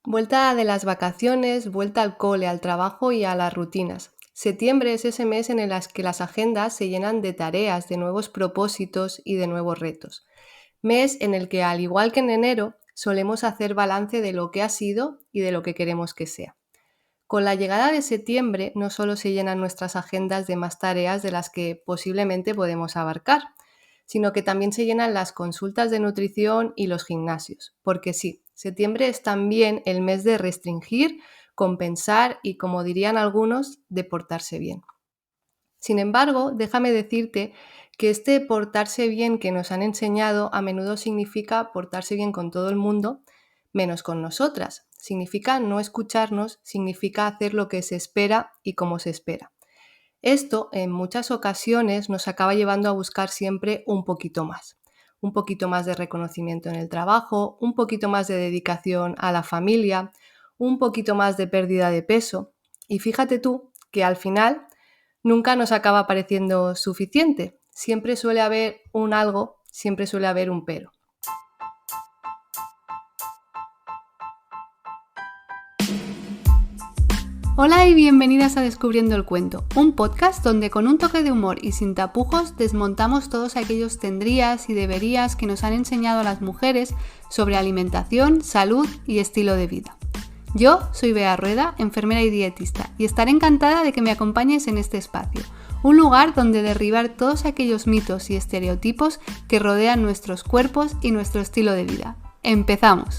Vuelta de las vacaciones, vuelta al cole, al trabajo y a las rutinas. Septiembre es ese mes en el que las agendas se llenan de tareas, de nuevos propósitos y de nuevos retos. Mes en el que, al igual que en enero, solemos hacer balance de lo que ha sido y de lo que queremos que sea. Con la llegada de septiembre no solo se llenan nuestras agendas de más tareas de las que posiblemente podemos abarcar, sino que también se llenan las consultas de nutrición y los gimnasios. Porque sí, septiembre es también el mes de restringir, compensar y, como dirían algunos, de portarse bien. Sin embargo, déjame decirte que este portarse bien que nos han enseñado a menudo significa portarse bien con todo el mundo, menos con nosotras. Significa no escucharnos, significa hacer lo que se espera y como se espera. Esto, en muchas ocasiones, nos acaba llevando a buscar siempre un poquito más. Un poquito más de reconocimiento en el trabajo, un poquito más de dedicación a la familia, un poquito más de pérdida de peso. Y fíjate tú que al final nunca nos acaba pareciendo suficiente. Siempre suele haber un algo, siempre suele haber un pero. Hola y bienvenidas a Descubriendo el Cuento, un podcast donde con un toque de humor y sin tapujos desmontamos todos aquellos tendrías y deberías que nos han enseñado las mujeres sobre alimentación, salud y estilo de vida. Yo soy Bea Rueda, enfermera y dietista, y estaré encantada de que me acompañes en este espacio, un lugar donde derribar todos aquellos mitos y estereotipos que rodean nuestros cuerpos y nuestro estilo de vida. ¡Empezamos!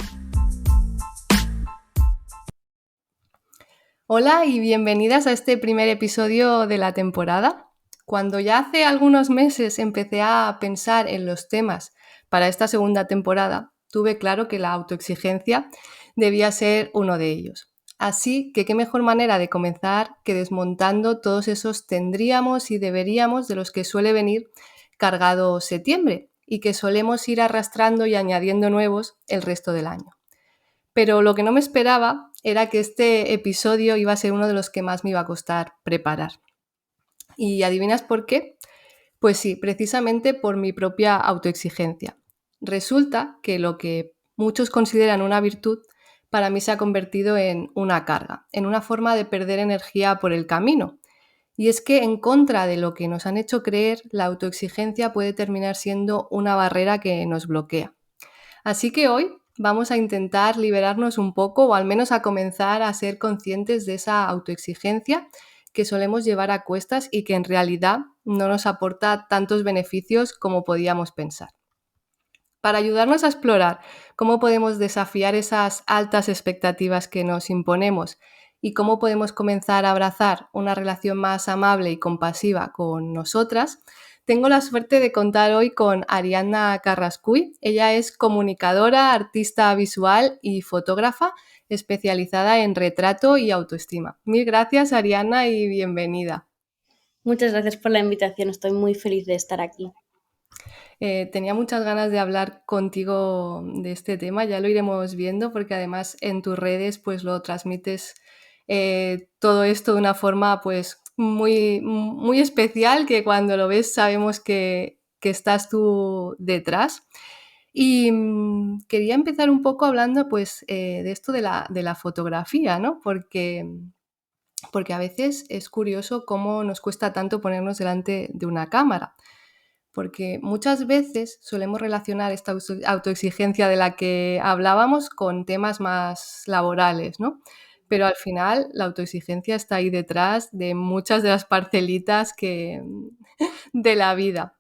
Hola y bienvenidas a este primer episodio de la temporada. Cuando ya hace algunos meses empecé a pensar en los temas para esta segunda temporada, tuve claro que la autoexigencia debía ser uno de ellos. Así que qué mejor manera de comenzar que desmontando todos esos tendríamos y deberíamos de los que suele venir cargado septiembre y que solemos ir arrastrando y añadiendo nuevos el resto del año. Pero lo que no me esperaba era que este episodio iba a ser uno de los que más me iba a costar preparar. ¿Y adivinas por qué? Pues sí, precisamente por mi propia autoexigencia. Resulta que lo que muchos consideran una virtud, para mí se ha convertido en una carga, en una forma de perder energía por el camino. Y es que, en contra de lo que nos han hecho creer, la autoexigencia puede terminar siendo una barrera que nos bloquea. Así que hoy vamos a intentar liberarnos un poco, o al menos a comenzar a ser conscientes de esa autoexigencia que solemos llevar a cuestas y que en realidad no nos aporta tantos beneficios como podíamos pensar. Para ayudarnos a explorar cómo podemos desafiar esas altas expectativas que nos imponemos y cómo podemos comenzar a abrazar una relación más amable y compasiva con nosotras, tengo la suerte de contar hoy con Ariadna Carrascuy. Ella es comunicadora, artista visual y fotógrafa especializada en retrato y autoestima. Mil gracias, Ariadna, y bienvenida. Muchas gracias por la invitación, estoy muy feliz de estar aquí. Tenía muchas ganas de hablar contigo de este tema, ya lo iremos viendo porque además en tus redes pues lo transmites todo esto de una forma pues muy especial, que cuando lo ves sabemos que estás tú detrás. Y quería empezar un poco hablando pues de esto de la fotografía, ¿no? Porque a veces es curioso cómo nos cuesta tanto ponernos delante de una cámara. Porque muchas veces solemos relacionar esta autoexigencia de la que hablábamos con temas más laborales, ¿no? Pero al final la autoexigencia está ahí detrás de muchas de las parcelitas de la vida.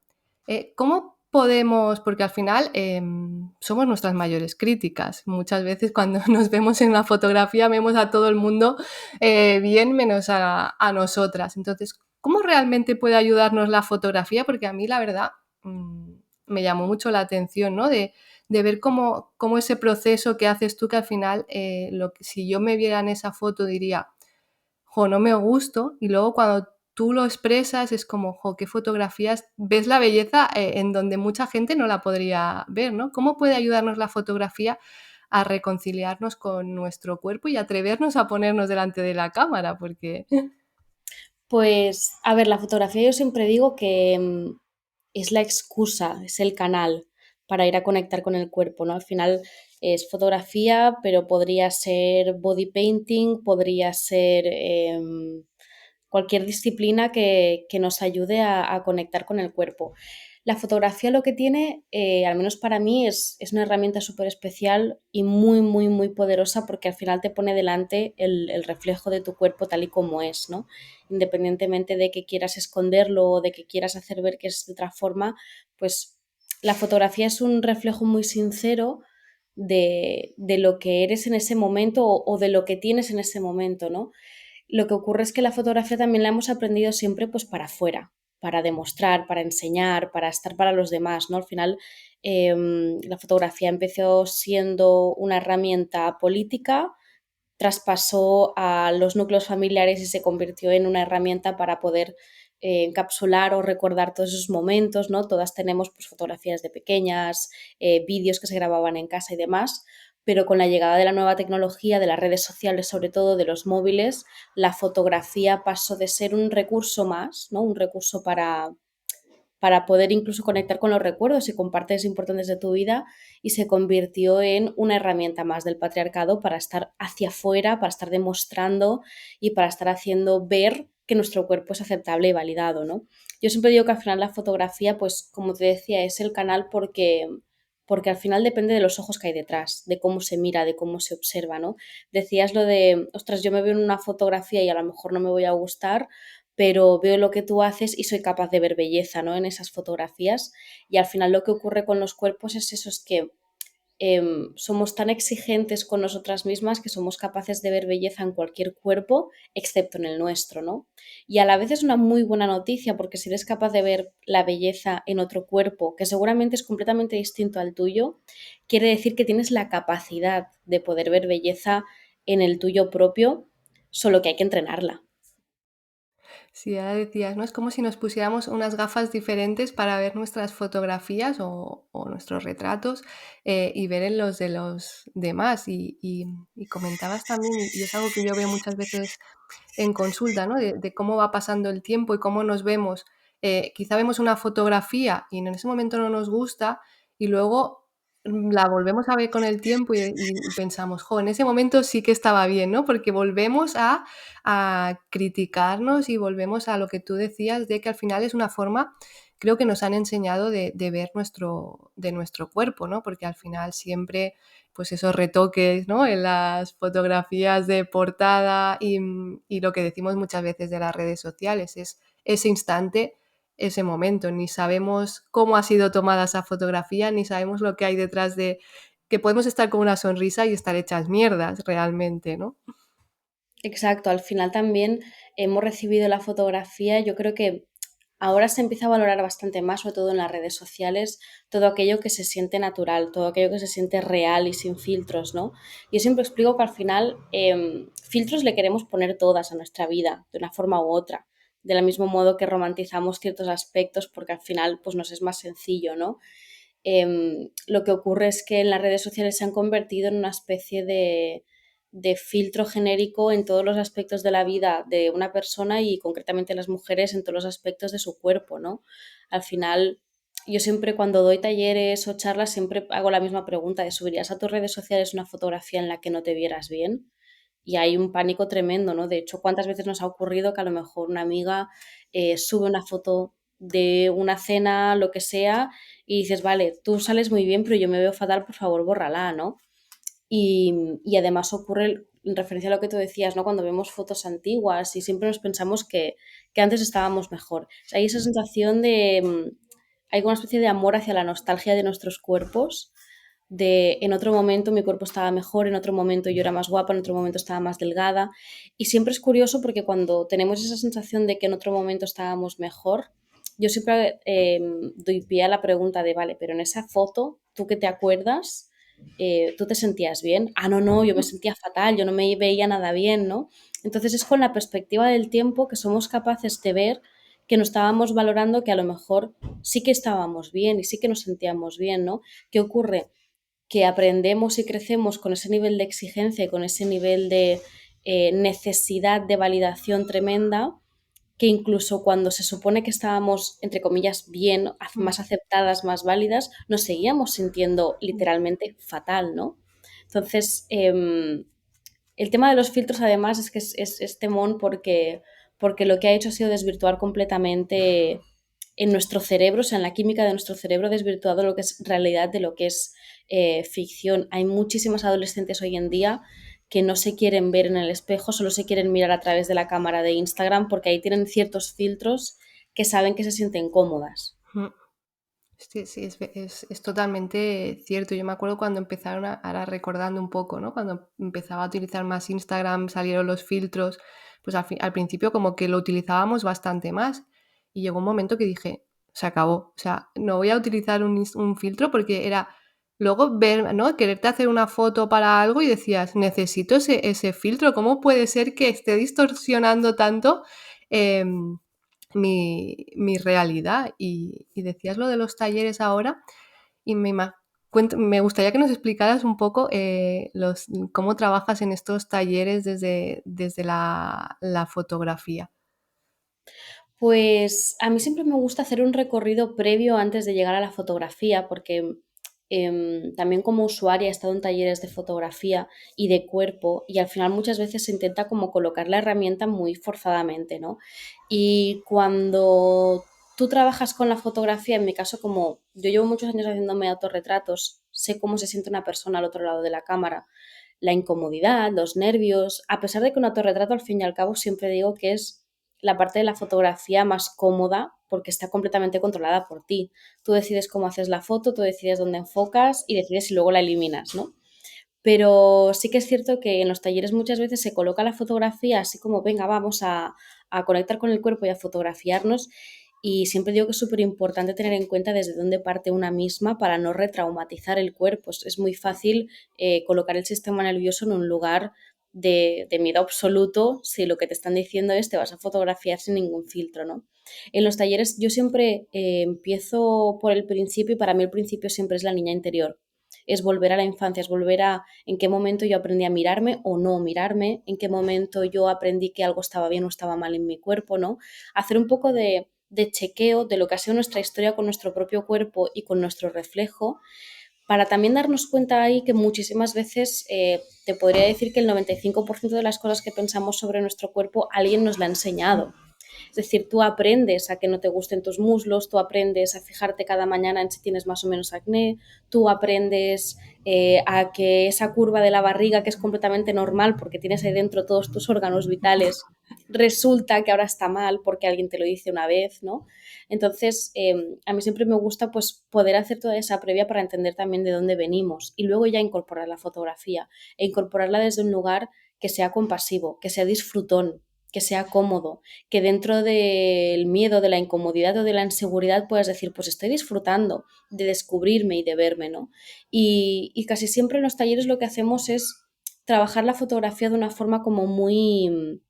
¿Cómo podemos? Porque al final somos nuestras mayores críticas. Muchas veces cuando nos vemos en una fotografía vemos a todo el mundo bien menos a nosotras. Entonces, ¿cómo realmente puede ayudarnos la fotografía? Porque a mí, la verdad, me llamó mucho la atención, ¿no? De ver cómo ese proceso que haces tú, que al final, si yo me viera en esa foto diría, jo, no me gusto, y luego cuando tú lo expresas es como, jo, qué fotografías, ves la belleza en donde mucha gente no la podría ver, ¿no? ¿Cómo puede ayudarnos la fotografía a reconciliarnos con nuestro cuerpo y atrevernos a ponernos delante de la cámara? Porque Pues, a ver, la fotografía yo siempre digo que es la excusa, es el canal para ir a conectar con el cuerpo, ¿no? Al final, Es fotografía, pero podría ser body painting, podría ser cualquier disciplina que nos ayude a conectar con el cuerpo. La fotografía lo que tiene, al menos para mí, es una herramienta súper especial y muy, muy, muy poderosa porque al final te pone delante el reflejo de tu cuerpo tal y como es, ¿no? Independientemente de que quieras esconderlo o de que quieras hacer ver que es de otra forma, pues la fotografía es un reflejo muy sincero de lo que eres en ese momento o de lo que tienes en ese momento, ¿no? Lo que ocurre es que la fotografía también la hemos aprendido siempre pues para afuera, para demostrar, para enseñar, para estar para los demás, ¿no? Al final la fotografía empezó siendo una herramienta política, traspasó a los núcleos familiares y se convirtió en una herramienta para poder encapsular o recordar todos esos momentos, ¿no? Todas tenemos pues, fotografías de pequeñas, vídeos que se grababan en casa y demás, pero con la llegada de la nueva tecnología, de las redes sociales, sobre todo de los móviles, la fotografía pasó de ser un recurso más, ¿no? Un recurso para poder incluso conectar con los recuerdos y con partes importantes de tu vida y se convirtió en una herramienta más del patriarcado para estar hacia afuera, para estar demostrando y para estar haciendo ver que nuestro cuerpo es aceptable y validado, ¿no? Yo siempre digo que al final la fotografía, pues como te decía, es el canal porque al final depende de los ojos que hay detrás, de cómo se mira, de cómo se observa, ¿no? Decías lo de, ostras, yo me veo en una fotografía y a lo mejor no me voy a gustar, pero veo lo que tú haces y soy capaz de ver belleza, ¿no? En esas fotografías. Y al final lo que ocurre con los cuerpos es eso, es que somos tan exigentes con nosotras mismas que somos capaces de ver belleza en cualquier cuerpo, excepto en el nuestro, ¿no? Y a la vez es una muy buena noticia porque si eres capaz de ver la belleza en otro cuerpo, que seguramente es completamente distinto al tuyo, quiere decir que tienes la capacidad de poder ver belleza en el tuyo propio, solo que hay que entrenarla. Sí, ahora decías, ¿no? Es como si nos pusiéramos unas gafas diferentes para ver nuestras fotografías o nuestros retratos y ver en los de los demás. Y comentabas también, y es algo que yo veo muchas veces en consulta, ¿no? De cómo va pasando el tiempo y cómo nos vemos. Quizá vemos una fotografía y en ese momento no nos gusta y luego la volvemos a ver con el tiempo y pensamos, jo, en ese momento sí que estaba bien, ¿no? Porque volvemos a criticarnos y volvemos a lo que tú decías de que al final es una forma, creo que nos han enseñado de ver de nuestro cuerpo, ¿no? Porque al final siempre pues esos retoques, ¿no? En las fotografías de portada y lo que decimos muchas veces de las redes sociales es ese instante, ese momento. Ni sabemos cómo ha sido tomada esa fotografía, ni sabemos lo que hay detrás de que podemos estar con una sonrisa y estar hechas mierdas realmente, ¿no? Exacto, al final también hemos recibido la fotografía, yo creo que ahora se empieza a valorar bastante más, sobre todo en las redes sociales, todo aquello que se siente natural, todo aquello que se siente real y sin filtros, ¿no? Yo siempre explico que al final filtros le queremos poner todas a nuestra vida, de una forma u otra, del mismo modo que romantizamos ciertos aspectos porque al final pues nos es más sencillo, ¿no? Lo que ocurre es que en las redes sociales se han convertido en una especie de filtro genérico en todos los aspectos de la vida de una persona y concretamente las mujeres en todos los aspectos de su cuerpo, ¿no? Al final, yo siempre cuando doy talleres o charlas siempre hago la misma pregunta de ¿subirías a tus redes sociales una fotografía en la que no te vieras bien? Y hay un pánico tremendo, ¿no? De hecho, ¿cuántas veces nos ha ocurrido que a lo mejor una amiga sube una foto de una cena, lo que sea, y dices, vale, tú sales muy bien, pero yo me veo fatal, por favor, bórrala, ¿no? Y además ocurre, en referencia a lo que tú decías, ¿no? Cuando vemos fotos antiguas y siempre nos pensamos que antes estábamos mejor. O sea, hay esa sensación de, hay una especie de amor hacia la nostalgia de nuestros cuerpos, de en otro momento mi cuerpo estaba mejor, en otro momento yo era más guapa, en otro momento estaba más delgada. Y siempre es curioso porque cuando tenemos esa sensación de que en otro momento estábamos mejor, yo siempre doy pie a la pregunta de, vale, pero en esa foto, ¿tú qué te acuerdas? ¿Tú te sentías bien? Ah, no, no, yo me sentía fatal, yo no me veía nada bien, ¿no? Entonces es con la perspectiva del tiempo que somos capaces de ver que no estábamos valorando que a lo mejor sí que estábamos bien y sí que nos sentíamos bien, ¿no? ¿Qué ocurre? Que aprendemos y crecemos con ese nivel de exigencia y con ese nivel de necesidad de validación tremenda, que incluso cuando se supone que estábamos, entre comillas, bien, Mm. más aceptadas, más válidas, nos seguíamos sintiendo literalmente fatal, ¿no? Entonces, el tema de los filtros, además, es que es temón porque lo que ha hecho ha sido desvirtuar completamente en nuestro cerebro, o sea, en la química de nuestro cerebro, desvirtuado lo que es realidad de lo que es ficción. Hay muchísimas adolescentes hoy en día que no se quieren ver en el espejo, solo se quieren mirar a través de la cámara de Instagram porque ahí tienen ciertos filtros que saben que se sienten cómodas. Sí, sí, es totalmente cierto. Yo me acuerdo cuando empezaron, ahora recordando un poco, ¿no? Cuando empezaba a utilizar más Instagram, salieron los filtros, pues al principio como que lo utilizábamos bastante más. Y llegó un momento que dije, se acabó. O sea, no voy a utilizar un filtro porque era luego ver, ¿no? Quererte hacer una foto para algo y decías, necesito ese filtro. ¿Cómo puede ser que esté distorsionando tanto? Mi realidad. Y decías lo de los talleres ahora y me gustaría que nos explicaras un poco cómo trabajas en estos talleres desde la fotografía. Pues a mí siempre me gusta hacer un recorrido previo antes de llegar a la fotografía, porque también como usuaria he estado en talleres de fotografía y de cuerpo y al final muchas veces se intenta como colocar la herramienta muy forzadamente, ¿no? Y cuando tú trabajas con la fotografía, en mi caso como yo llevo muchos años haciéndome autorretratos, sé cómo se siente una persona al otro lado de la cámara, la incomodidad, los nervios, a pesar de que un autorretrato al fin y al cabo siempre digo que es la parte de la fotografía más cómoda porque está completamente controlada por ti. Tú decides cómo haces la foto, tú decides dónde enfocas y decides si luego la eliminas, ¿no? Pero sí que es cierto que en los talleres muchas veces se coloca la fotografía así como, venga, vamos a conectar con el cuerpo y a fotografiarnos. Y siempre digo que es súper importante tener en cuenta desde dónde parte una misma para no retraumatizar el cuerpo. Es muy fácil colocar el sistema nervioso en un lugar de miedo absoluto si lo que te están diciendo es te vas a fotografiar sin ningún filtro, ¿no? En los talleres yo siempre empiezo por el principio y para mí el principio siempre es la niña interior. Es volver a la infancia, es volver a en qué momento yo aprendí a mirarme o no mirarme, en qué momento yo aprendí que algo estaba bien o estaba mal en mi cuerpo, ¿no? Hacer un poco de chequeo de lo que ha sido nuestra historia con nuestro propio cuerpo y con nuestro reflejo, para también darnos cuenta ahí que muchísimas veces te podría decir que el 95% de las cosas que pensamos sobre nuestro cuerpo alguien nos la ha enseñado. Es decir, tú aprendes a que no te gusten tus muslos, tú aprendes a fijarte cada mañana en si tienes más o menos acné, tú aprendes a que esa curva de la barriga, que es completamente normal porque tienes ahí dentro todos tus órganos vitales, resulta que ahora está mal porque alguien te lo dice una vez, ¿no? Entonces, a mí siempre me gusta pues poder hacer toda esa previa para entender también de dónde venimos y luego ya incorporar la fotografía e incorporarla desde un lugar que sea compasivo, que sea disfrutón, que sea cómodo, que dentro del miedo, de la incomodidad o de la inseguridad puedas decir, pues estoy disfrutando de descubrirme y de verme, ¿no? Y casi siempre en los talleres lo que hacemos es trabajar la fotografía de una forma como muy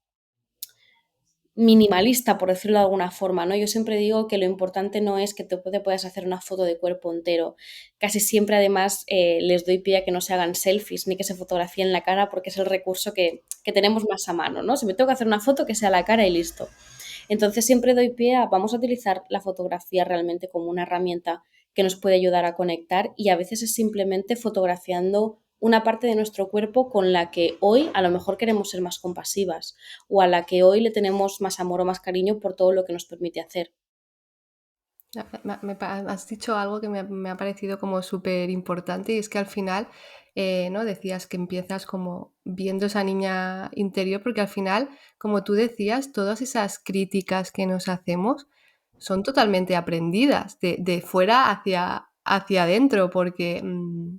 minimalista, por decirlo de alguna forma, ¿no? Yo siempre digo que lo importante no es que te puedas hacer una foto de cuerpo entero. Casi siempre, además, les doy pie a que no se hagan selfies ni que se fotografíen la cara porque es el recurso que tenemos más a mano, ¿no? Si me tengo que hacer una foto, que sea la cara y listo. Entonces siempre doy pie a, vamos a utilizar la fotografía realmente como una herramienta que nos puede ayudar a conectar y a veces es simplemente fotografiando una parte de nuestro cuerpo con la que hoy a lo mejor queremos ser más compasivas o a la que hoy le tenemos más amor o más cariño por todo lo que nos permite hacer. Has dicho algo que me ha parecido como súper importante y es que al final, ¿no? Decías que empiezas como viendo esa niña interior porque al final, como tú decías, todas esas críticas que nos hacemos son totalmente aprendidas de fuera hacia adentro porque mm,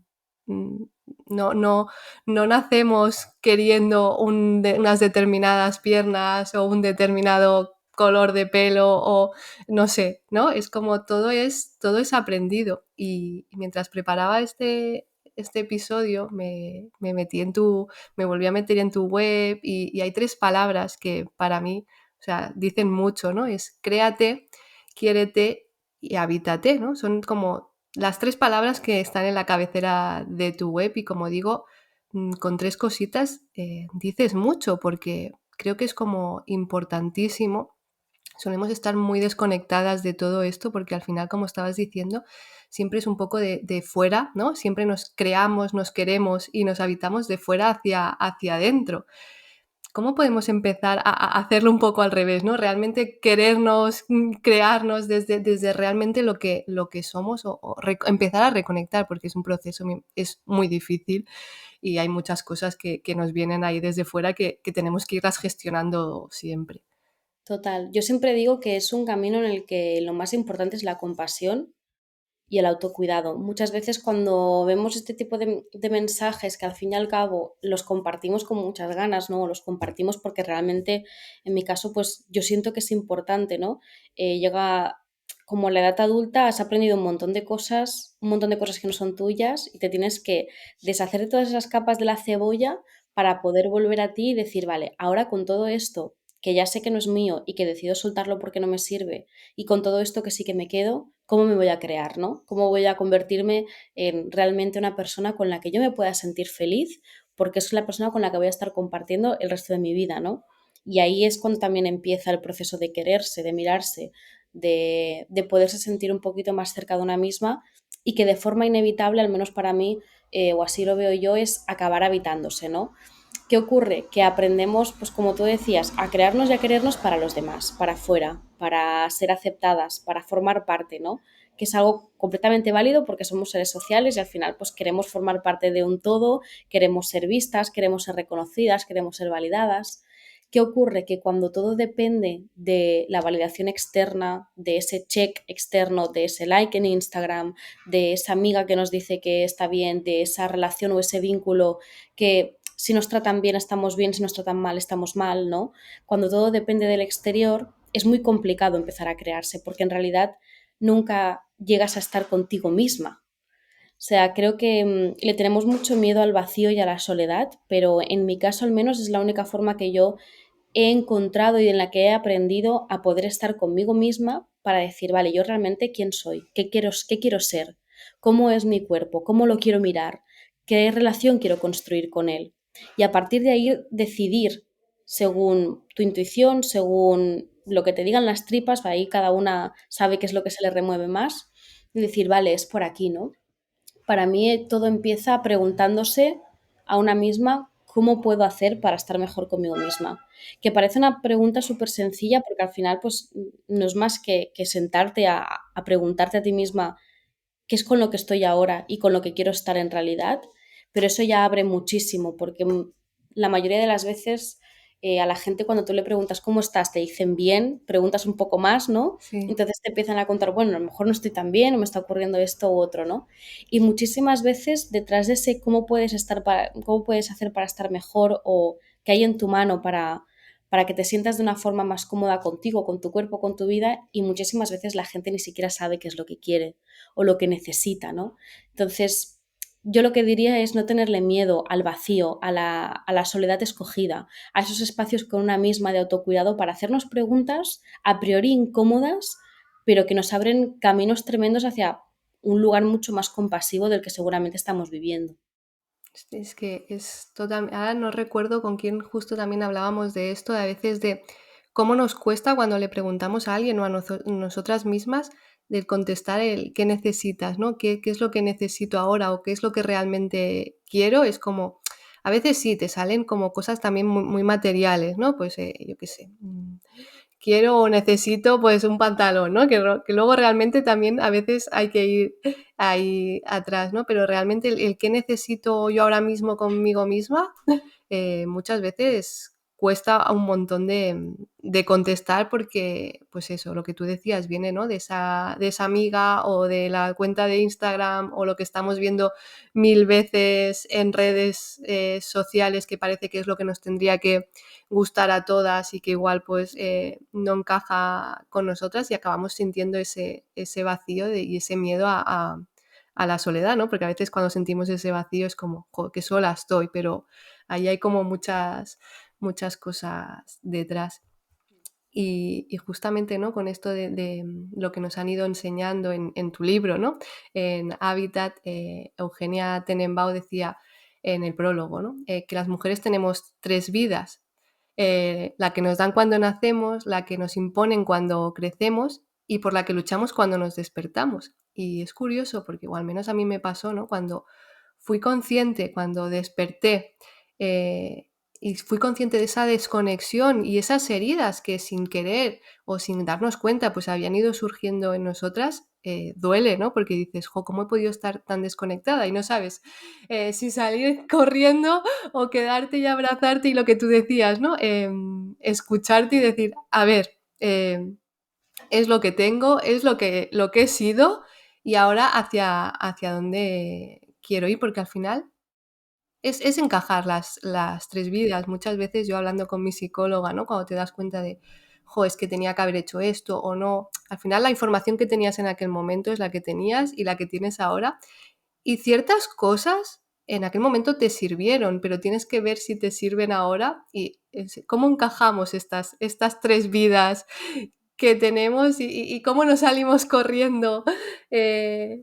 no, no, no nacemos queriendo unas determinadas piernas o un determinado color de pelo o no sé, ¿no? Es como todo es aprendido. Y mientras preparaba este episodio, me volví a meter en tu web y hay 3 palabras que para mí, o sea, dicen mucho, ¿no? Es créate, quiérete y habítate, ¿no? Son como las 3 palabras que están en la cabecera de tu web y como digo, con 3 cositas dices mucho porque creo que es como importantísimo solemos estar muy desconectadas de todo esto porque al final, como estabas diciendo, siempre es un poco de fuera, ¿no? Siempre nos creamos, nos queremos y nos habitamos de fuera hacia adentro. ¿Cómo podemos empezar a hacerlo un poco al revés, ¿no? Realmente querernos, crearnos desde realmente lo que somos o empezar a reconectar, porque es un proceso, es muy difícil y hay muchas cosas que nos vienen ahí desde fuera que tenemos que irlas gestionando siempre. Total. Yo siempre digo que es un camino en el que lo más importante es la compasión y el autocuidado. Muchas veces cuando vemos este tipo de mensajes que al fin y al cabo los compartimos con muchas ganas, ¿no? Los compartimos porque realmente, en mi caso, pues yo siento que es importante, ¿no? Llega como la edad adulta, has aprendido un montón de cosas que no son tuyas y te tienes que deshacer de todas esas capas de la cebolla para poder volver a ti y decir, vale, ahora con todo esto que ya sé que no es mío y que decido soltarlo porque no me sirve, y con todo esto que sí que me quedo, ¿cómo me voy a crear, no? ¿Cómo voy a convertirme en realmente una persona con la que yo me pueda sentir feliz? Porque es la persona con la que voy a estar compartiendo el resto de mi vida, ¿no? Y ahí es cuando también empieza el proceso de quererse, de mirarse, de poderse sentir un poquito más cerca de una misma y que de forma inevitable, al menos para mí, o así lo veo yo, es acabar habitándose, ¿no? ¿Qué ocurre? Que aprendemos, pues como tú decías, a crearnos y a querernos para los demás, para afuera, para ser aceptadas, para formar parte, ¿no? Que es algo completamente válido porque somos seres sociales y al final pues queremos formar parte de un todo, queremos ser vistas, queremos ser reconocidas, queremos ser validadas. ¿Qué ocurre? Que cuando todo depende de la validación externa, de ese check externo, de ese like en Instagram, de esa amiga que nos dice que está bien, de esa relación o ese vínculo que si nos tratan bien, si nos tratan mal, estamos mal, ¿no? Cuando todo depende del exterior, es muy complicado empezar a crearse, porque en realidad nunca llegas a estar contigo misma. O sea, creo que le tenemos mucho miedo al vacío y a la soledad, pero en mi caso al menos es la única forma que yo he encontrado y en la que he aprendido a poder estar conmigo misma para decir, vale, yo realmente quién soy, qué quiero ser, cómo es mi cuerpo, cómo lo quiero mirar, qué relación quiero construir con él. Y a partir de ahí decidir según tu intuición, según lo que te digan las tripas, ahí cada una sabe qué es lo que se le remueve más, y decir, vale, es por aquí, ¿no? Para mí todo empieza preguntándose a una misma cómo puedo hacer para estar mejor conmigo misma. Que parece una pregunta súper sencilla porque al final pues no es más que sentarte a preguntarte a ti misma qué es con lo que estoy ahora y con lo que quiero estar en realidad, pero eso ya abre muchísimo porque la mayoría de las veces a la gente cuando tú le preguntas cómo estás, te dicen bien, preguntas un poco más, ¿no? Sí. Entonces te empiezan a contar, bueno, a lo mejor no estoy tan bien o me está ocurriendo esto u otro, ¿no? Y muchísimas veces detrás de ese cómo puedes hacer para estar mejor o qué hay en tu mano para que te sientas de una forma más cómoda contigo, con tu cuerpo, con tu vida, y muchísimas veces la gente ni siquiera sabe qué es lo que quiere o lo que necesita, ¿no? Entonces, yo lo que diría es no tenerle miedo al vacío, a la soledad escogida, a esos espacios con una misma de autocuidado para hacernos preguntas a priori incómodas, pero que nos abren caminos tremendos hacia un lugar mucho más compasivo del que seguramente estamos viviendo. Es que es total. Ahora no recuerdo con quién justo también hablábamos de esto, de a veces de cómo nos cuesta cuando le preguntamos a alguien o a nosotras mismas del contestar el qué necesitas, ¿no? ¿Qué es lo que necesito ahora o qué es lo que realmente quiero? Es como, a veces sí, te salen como cosas también muy materiales, ¿no? Pues yo qué sé, quiero o necesito pues un pantalón, ¿no? Que luego realmente también a veces hay que ir ahí atrás, ¿no? Pero realmente el qué necesito yo ahora mismo conmigo misma, muchas veces cuesta un montón de contestar porque, pues eso, lo que tú decías viene, ¿no? De esa amiga o de la cuenta de Instagram o lo que estamos viendo mil veces en redes sociales que parece que es lo que nos tendría que gustar a todas y que igual pues no encaja con nosotras y acabamos sintiendo ese vacío y ese miedo a la soledad, ¿no? Porque a veces cuando sentimos ese vacío es como, "Jo, qué sola estoy", pero ahí hay como muchas cosas detrás. Y justamente, ¿no? Con esto de lo que nos han ido enseñando en tu libro, ¿no? En Hábitat, Eugenia Tenenbaum decía en el prólogo, ¿no? Que las mujeres tenemos tres vidas la que nos dan cuando nacemos, la que nos imponen cuando crecemos y por la que luchamos cuando nos despertamos. Y es curioso porque, o al menos a mí me pasó, ¿no? Cuando fui consciente, cuando desperté, y fui consciente de esa desconexión y esas heridas que sin querer o sin darnos cuenta pues habían ido surgiendo en nosotras, duele, ¿no? Porque dices, jo, ¿cómo he podido estar tan desconectada? Y no sabes si salir corriendo o quedarte y abrazarte y lo que tú decías, ¿no? Escucharte y decir, a ver, es lo que tengo, es lo que he sido y ahora hacia dónde quiero ir, porque al final es encajar las tres vidas. Muchas veces yo hablando con mi psicóloga, ¿no? Cuando te das cuenta de, jo, es que tenía que haber hecho esto o no. Al final la información que tenías en aquel momento es la que tenías y la que tienes ahora. Y ciertas cosas en aquel momento te sirvieron, pero tienes que ver si te sirven ahora y cómo encajamos estas tres vidas que tenemos y cómo nos salimos corriendo. Eh,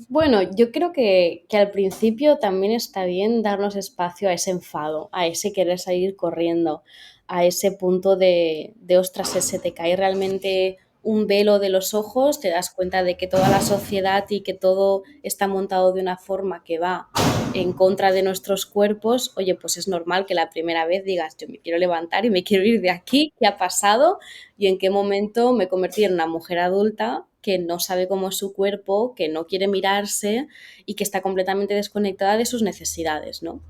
Bueno, yo creo que al principio también está bien darnos espacio a ese enfado, a ese querer salir corriendo, a ese punto de ostras, se te cae realmente un velo de los ojos, te das cuenta de que toda la sociedad y que todo está montado de una forma que va en contra de nuestros cuerpos. Oye, pues es normal que la primera vez digas, yo me quiero levantar y me quiero ir de aquí, ¿qué ha pasado? Y en qué momento me convertí en una mujer adulta que no sabe cómo es su cuerpo, que no quiere mirarse y que está completamente desconectada de sus necesidades, ¿no?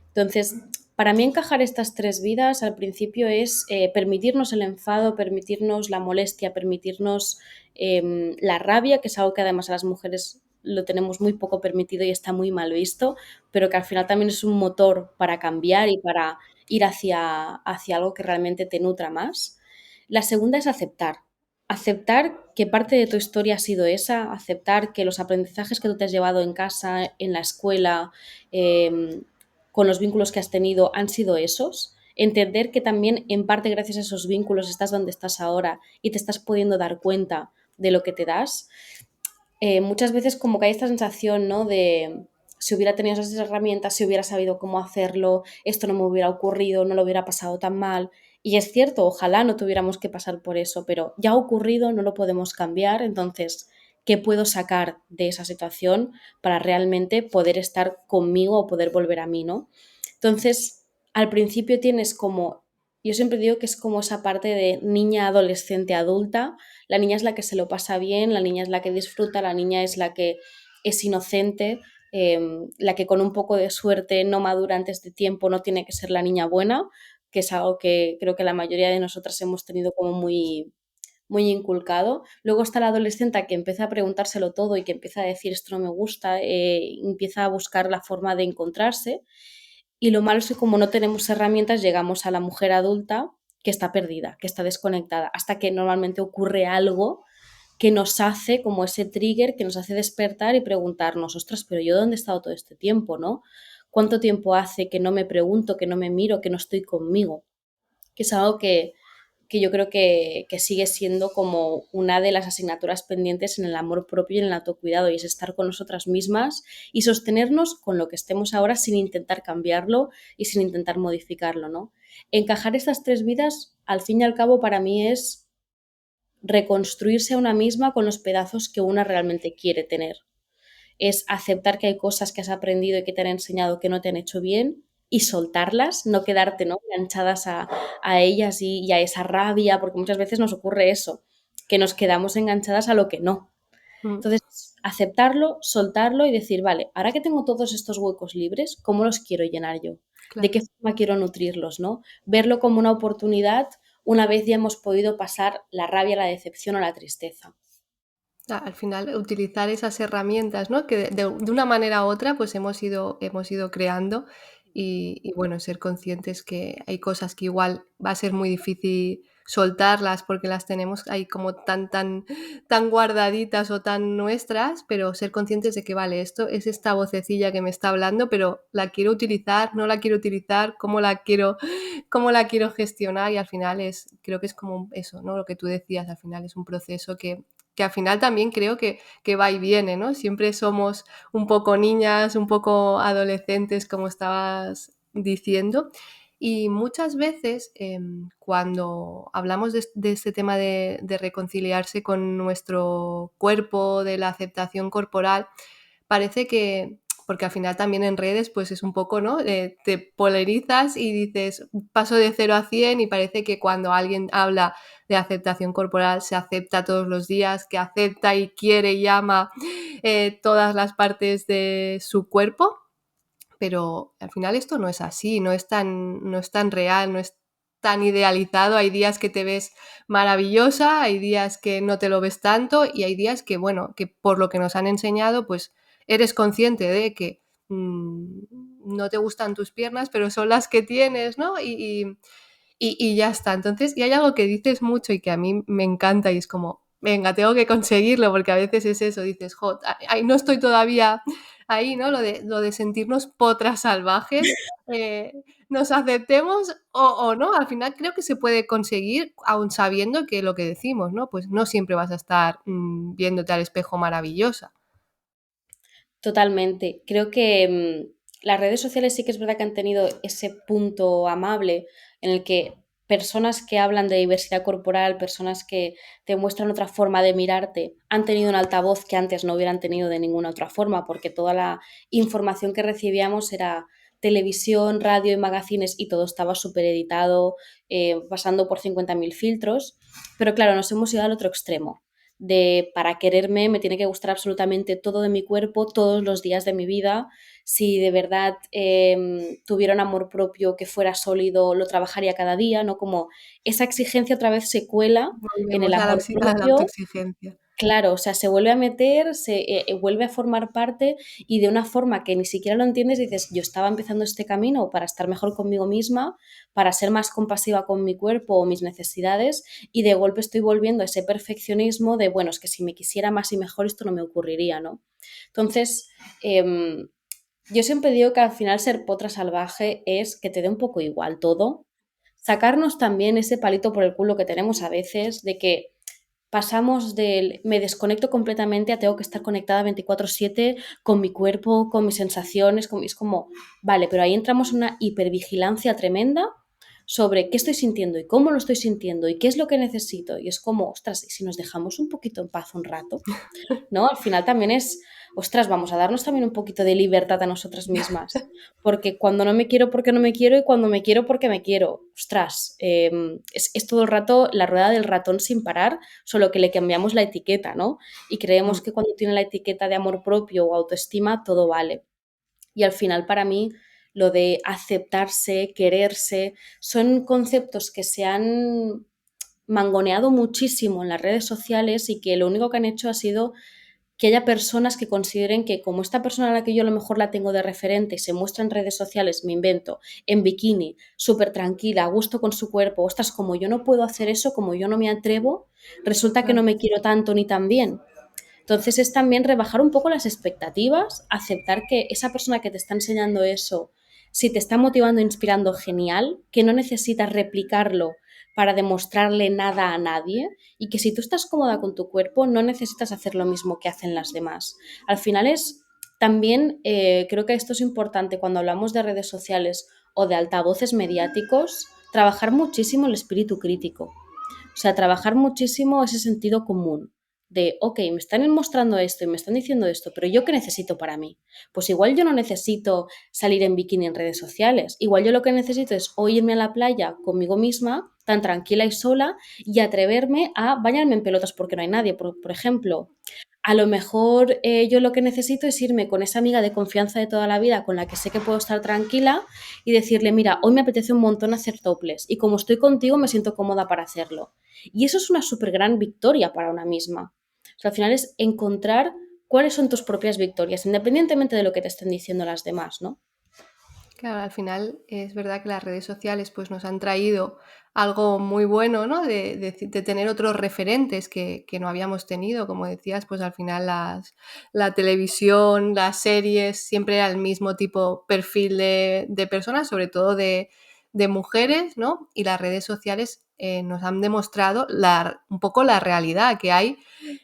Entonces, para mí encajar estas tres vidas al principio es permitirnos el enfado, permitirnos la molestia, permitirnos la rabia, que es algo que además a las mujeres lo tenemos muy poco permitido y está muy mal visto, pero que al final también es un motor para cambiar y para ir hacia algo que realmente te nutra más. La segunda es aceptar. Aceptar que parte de tu historia ha sido esa, aceptar que los aprendizajes que tú te has llevado en casa, en la escuela, con los vínculos que has tenido han sido esos. Entender que también en parte gracias a esos vínculos estás donde estás ahora y te estás pudiendo dar cuenta de lo que te das. Muchas veces como que hay esta sensación, ¿no? De si hubiera tenido esas herramientas, si hubiera sabido cómo hacerlo, esto no me hubiera ocurrido, no lo hubiera pasado tan mal. Y es cierto, ojalá no tuviéramos que pasar por eso, pero ya ha ocurrido, no lo podemos cambiar. Entonces, ¿qué puedo sacar de esa situación para realmente poder estar conmigo o poder volver a mí, ¿no? Entonces, al principio tienes como, yo siempre digo que es como esa parte de niña, adolescente, adulta. La niña es la que se lo pasa bien, la niña es la que disfruta, la niña es la que es inocente, la que con un poco de suerte no madura antes de tiempo, no tiene que ser la niña buena, que es algo que creo que la mayoría de nosotras hemos tenido como muy inculcado. Luego está la adolescente que empieza a preguntárselo todo y que empieza a decir esto no me gusta, empieza a buscar la forma de encontrarse. Y lo malo es que como no tenemos herramientas, llegamos a la mujer adulta que está perdida, que está desconectada, hasta que normalmente ocurre algo que nos hace como ese trigger, que nos hace despertar y preguntarnos, ostras, pero yo dónde he estado todo este tiempo, ¿no? ¿Cuánto tiempo hace que no me pregunto, que no me miro, que no estoy conmigo? Que es algo que yo creo que sigue siendo como una de las asignaturas pendientes en el amor propio y en el autocuidado, y es estar con nosotras mismas y sostenernos con lo que estemos ahora sin intentar cambiarlo y sin intentar modificarlo, ¿no? Encajar estas tres vidas, al fin y al cabo, para mí es reconstruirse a una misma con los pedazos que una realmente quiere tener. Es aceptar que hay cosas que has aprendido y que te han enseñado que no te han hecho bien y soltarlas, no quedarte, ¿no?, enganchadas a ellas y a esa rabia, porque muchas veces nos ocurre eso, que nos quedamos enganchadas a lo que no. mm, Entonces, aceptarlo, soltarlo y decir, vale, ahora que tengo todos estos huecos libres, ¿cómo los quiero llenar yo? ¿De claro. qué forma quiero nutrirlos, no? Verlo como una oportunidad una vez ya hemos podido pasar la rabia, la decepción o la tristeza. Al final utilizar esas herramientas, ¿no? Que de una manera u otra pues hemos ido creando y bueno, ser conscientes que hay cosas que igual va a ser muy difícil soltarlas porque las tenemos ahí como tan guardaditas o tan nuestras, pero ser conscientes de que vale, esto es esta vocecilla que me está hablando, pero la quiero utilizar, no la quiero utilizar, cómo la quiero gestionar y al final creo que es como eso, ¿no? Lo que tú decías, al final es un proceso que al final también creo que va y viene, ¿no? Siempre somos un poco niñas, un poco adolescentes, como estabas diciendo. Y muchas veces cuando hablamos de este tema de reconciliarse con nuestro cuerpo, de la aceptación corporal, parece que, porque al final también en redes pues es un poco, ¿no? Te polarizas y dices, paso de 0 a 100 y parece que cuando alguien habla de aceptación corporal se acepta todos los días, que acepta y quiere y ama todas las partes de su cuerpo. Pero al final esto no es así, no es tan real, no es tan idealizado. Hay días que te ves maravillosa, hay días que no te lo ves tanto y hay días que, bueno, que por lo que nos han enseñado, pues eres consciente de que no te gustan tus piernas, pero son las que tienes, ¿no? Y ya está. Entonces, y hay algo que dices mucho y que a mí me encanta y es como, venga, tengo que conseguirlo, porque a veces es eso, dices, jo, no estoy todavía ahí, ¿no? Lo de sentirnos potras salvajes, nos aceptemos o no, al final creo que se puede conseguir aun sabiendo que lo que decimos, ¿no? Pues no siempre vas a estar viéndote al espejo maravillosa. Totalmente. Creo que las redes sociales sí que es verdad que han tenido ese punto amable en el que personas que hablan de diversidad corporal, personas que te muestran otra forma de mirarte, han tenido un altavoz que antes no hubieran tenido de ninguna otra forma, porque toda la información que recibíamos era televisión, radio y magazines y todo estaba súper editado, pasando por 50.000 filtros. Pero claro, nos hemos ido al otro extremo de para quererme me tiene que gustar absolutamente todo de mi cuerpo todos los días de mi vida. Si de verdad tuviera un amor propio que fuera sólido, lo trabajaría cada día, ¿no? Como esa exigencia otra vez se cuela en el Volvemos amor a la propio. autoexigencia. Claro, o sea, se vuelve a meter, vuelve a formar parte y de una forma que ni siquiera lo entiendes, dices, yo estaba empezando este camino para estar mejor conmigo misma, para ser más compasiva con mi cuerpo o mis necesidades y de golpe estoy volviendo a ese perfeccionismo de, bueno, es que si me quisiera más y mejor esto no me ocurriría, ¿no? Entonces, yo siempre digo que al final ser potra salvaje es que te dé un poco igual todo, sacarnos también ese palito por el culo que tenemos a veces de que pasamos del me desconecto completamente a tengo que estar conectada 24/7 con mi cuerpo, con mis sensaciones, es como, vale, pero ahí entramos en una hipervigilancia tremenda sobre qué estoy sintiendo y cómo lo estoy sintiendo y qué es lo que necesito. Y es como, ostras, ¿y si nos dejamos un poquito en paz un rato? ¿No? Al final también es, ostras, vamos a darnos también un poquito de libertad a nosotras mismas, porque cuando no me quiero porque no me quiero y cuando me quiero porque me quiero, ostras, es todo el rato la rueda del ratón sin parar, solo que le cambiamos la etiqueta, ¿no? Y creemos Mm. que cuando tiene la etiqueta de amor propio o autoestima, todo vale. Y al final para mí lo de aceptarse, quererse, son conceptos que se han mangoneado muchísimo en las redes sociales y que lo único que han hecho ha sido que haya personas que consideren que como esta persona a la que yo a lo mejor la tengo de referente se muestra en redes sociales, me invento, en bikini, súper tranquila, a gusto con su cuerpo, ostras, como yo no puedo hacer eso, como yo no me atrevo, resulta que no Claro. me quiero tanto ni tan bien. Entonces es también rebajar un poco las expectativas, aceptar que esa persona que te está enseñando eso, si te está motivando e inspirando, genial, que no necesitas replicarlo para demostrarle nada a nadie y que si tú estás cómoda con tu cuerpo no necesitas hacer lo mismo que hacen las demás. Al final es también, creo que esto es importante cuando hablamos de redes sociales o de altavoces mediáticos, trabajar muchísimo el espíritu crítico. O sea, trabajar muchísimo ese sentido común de, ok, me están mostrando esto y me están diciendo esto, pero ¿yo qué necesito para mí? Pues igual yo no necesito salir en bikini en redes sociales, igual yo lo que necesito es o irme a la playa conmigo misma, tan tranquila y sola, y atreverme a bañarme en pelotas porque no hay nadie, por ejemplo. A lo mejor yo lo que necesito es irme con esa amiga de confianza de toda la vida con la que sé que puedo estar tranquila y decirle, mira, hoy me apetece un montón hacer topless y como estoy contigo me siento cómoda para hacerlo. Y eso es una súper gran victoria para una misma. O sea, al final es encontrar cuáles son tus propias victorias, independientemente de lo que te estén diciendo las demás, ¿no? Claro, al final es verdad que las redes sociales pues, nos han traído algo muy bueno, ¿no? De tener otros referentes que no habíamos tenido. Como decías, pues al final la televisión, las series, siempre era el mismo tipo perfil de personas, sobre todo de mujeres, ¿no? Y las redes sociales nos han demostrado un poco la realidad, que hay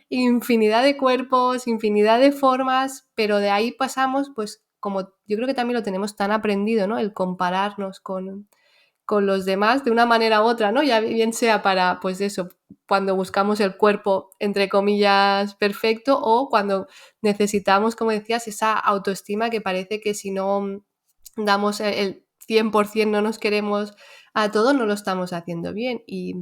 infinidad de cuerpos, infinidad de formas, pero de ahí pasamos, pues como yo creo que también lo tenemos tan aprendido, ¿no? El compararnos con los demás de una manera u otra, ¿no? Ya bien sea para, pues eso, cuando buscamos el cuerpo, entre comillas, perfecto, o cuando necesitamos, como decías, esa autoestima que parece que si no damos el 100%, no nos queremos a todo, no lo estamos haciendo bien. Y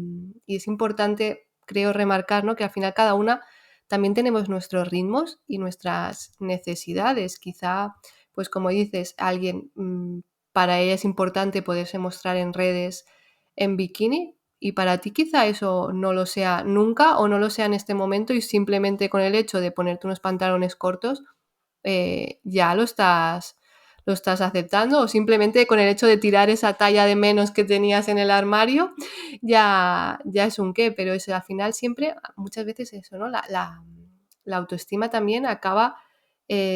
es importante, creo, remarcar, ¿no?, que al final cada una también tenemos nuestros ritmos y nuestras necesidades. Quizá, pues como dices, alguien, para ella es importante poderse mostrar en redes en bikini, y para ti quizá eso no lo sea nunca o no lo sea en este momento, y simplemente con el hecho de ponerte unos pantalones cortos ya lo estás aceptando, o simplemente con el hecho de tirar esa talla de menos que tenías en el armario ya es un qué, pero eso, al final siempre, muchas veces eso, ¿no? La autoestima también acaba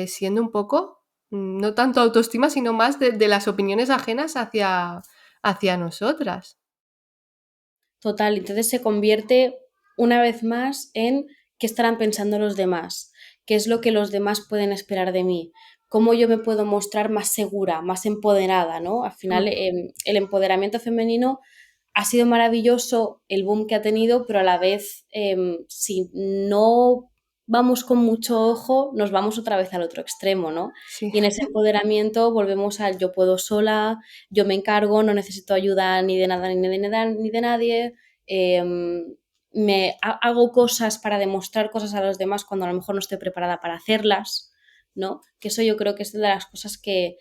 siendo un poco, no tanto autoestima, sino más de las opiniones ajenas hacia nosotras. Total, entonces se convierte una vez más en qué estarán pensando los demás, qué es lo que los demás pueden esperar de mí, cómo yo me puedo mostrar más segura, más empoderada, ¿no? Al final, Mm, el empoderamiento femenino ha sido maravilloso el boom que ha tenido, pero a la vez, si no vamos con mucho ojo, nos vamos otra vez al otro extremo, ¿no? sí. Y en ese empoderamiento volvemos al yo puedo sola, yo me encargo, no necesito ayuda ni de nada ni de nadie, hago cosas para demostrar cosas a los demás cuando a lo mejor no estoy preparada para hacerlas, ¿no? Que eso yo creo que es de las cosas que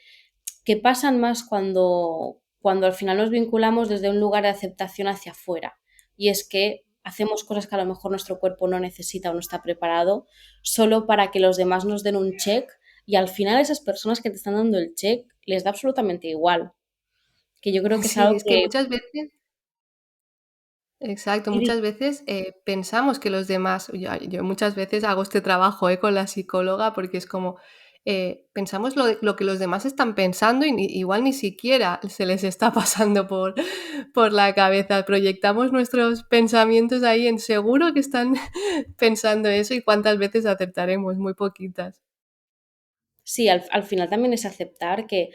pasan más cuando al final nos vinculamos desde un lugar de aceptación hacia afuera. Y es que hacemos cosas que a lo mejor nuestro cuerpo no necesita o no está preparado, solo para que los demás nos den un check, y al final a esas personas que te están dando el check les da absolutamente igual. Que yo creo que es Sí, algo es que que... muchas veces. Exacto, y muchas veces pensamos que los demás, yo muchas veces hago este trabajo con la psicóloga, porque es como, pensamos lo que los demás están pensando y igual ni siquiera se les está pasando por la cabeza. Proyectamos nuestros pensamientos ahí en seguro que están pensando eso, y cuántas veces aceptaremos, muy poquitas. Sí, al final también es aceptar que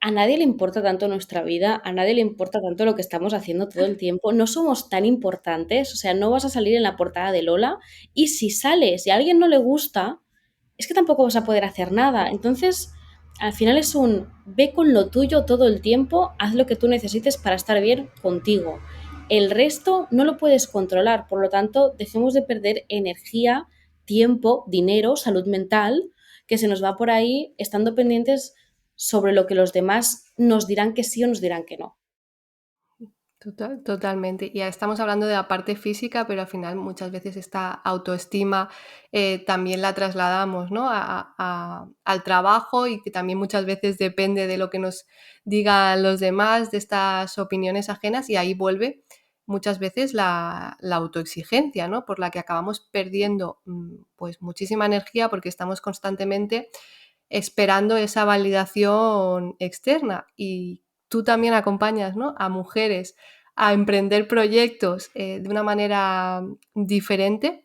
a nadie le importa tanto nuestra vida, a nadie le importa tanto lo que estamos haciendo todo el tiempo, no somos tan importantes, o sea, no vas a salir en la portada de Lola, y si sales y a alguien no le gusta, es que tampoco vas a poder hacer nada. Entonces, al final es un ve con lo tuyo todo el tiempo, haz lo que tú necesites para estar bien contigo. El resto no lo puedes controlar, por lo tanto, dejemos de perder energía, tiempo, dinero, salud mental, que se nos va por ahí estando pendientes sobre lo que los demás nos dirán que sí o nos dirán que no. Totalmente. Y ya estamos hablando de la parte física, pero al final muchas veces esta autoestima también la trasladamos, ¿no?, al trabajo, y que también muchas veces depende de lo que nos digan los demás, de estas opiniones ajenas, y ahí vuelve muchas veces la autoexigencia, ¿no?, por la que acabamos perdiendo pues muchísima energía, porque estamos constantemente esperando esa validación externa. Y tú también acompañas, ¿no?, a mujeres a emprender proyectos de una manera diferente.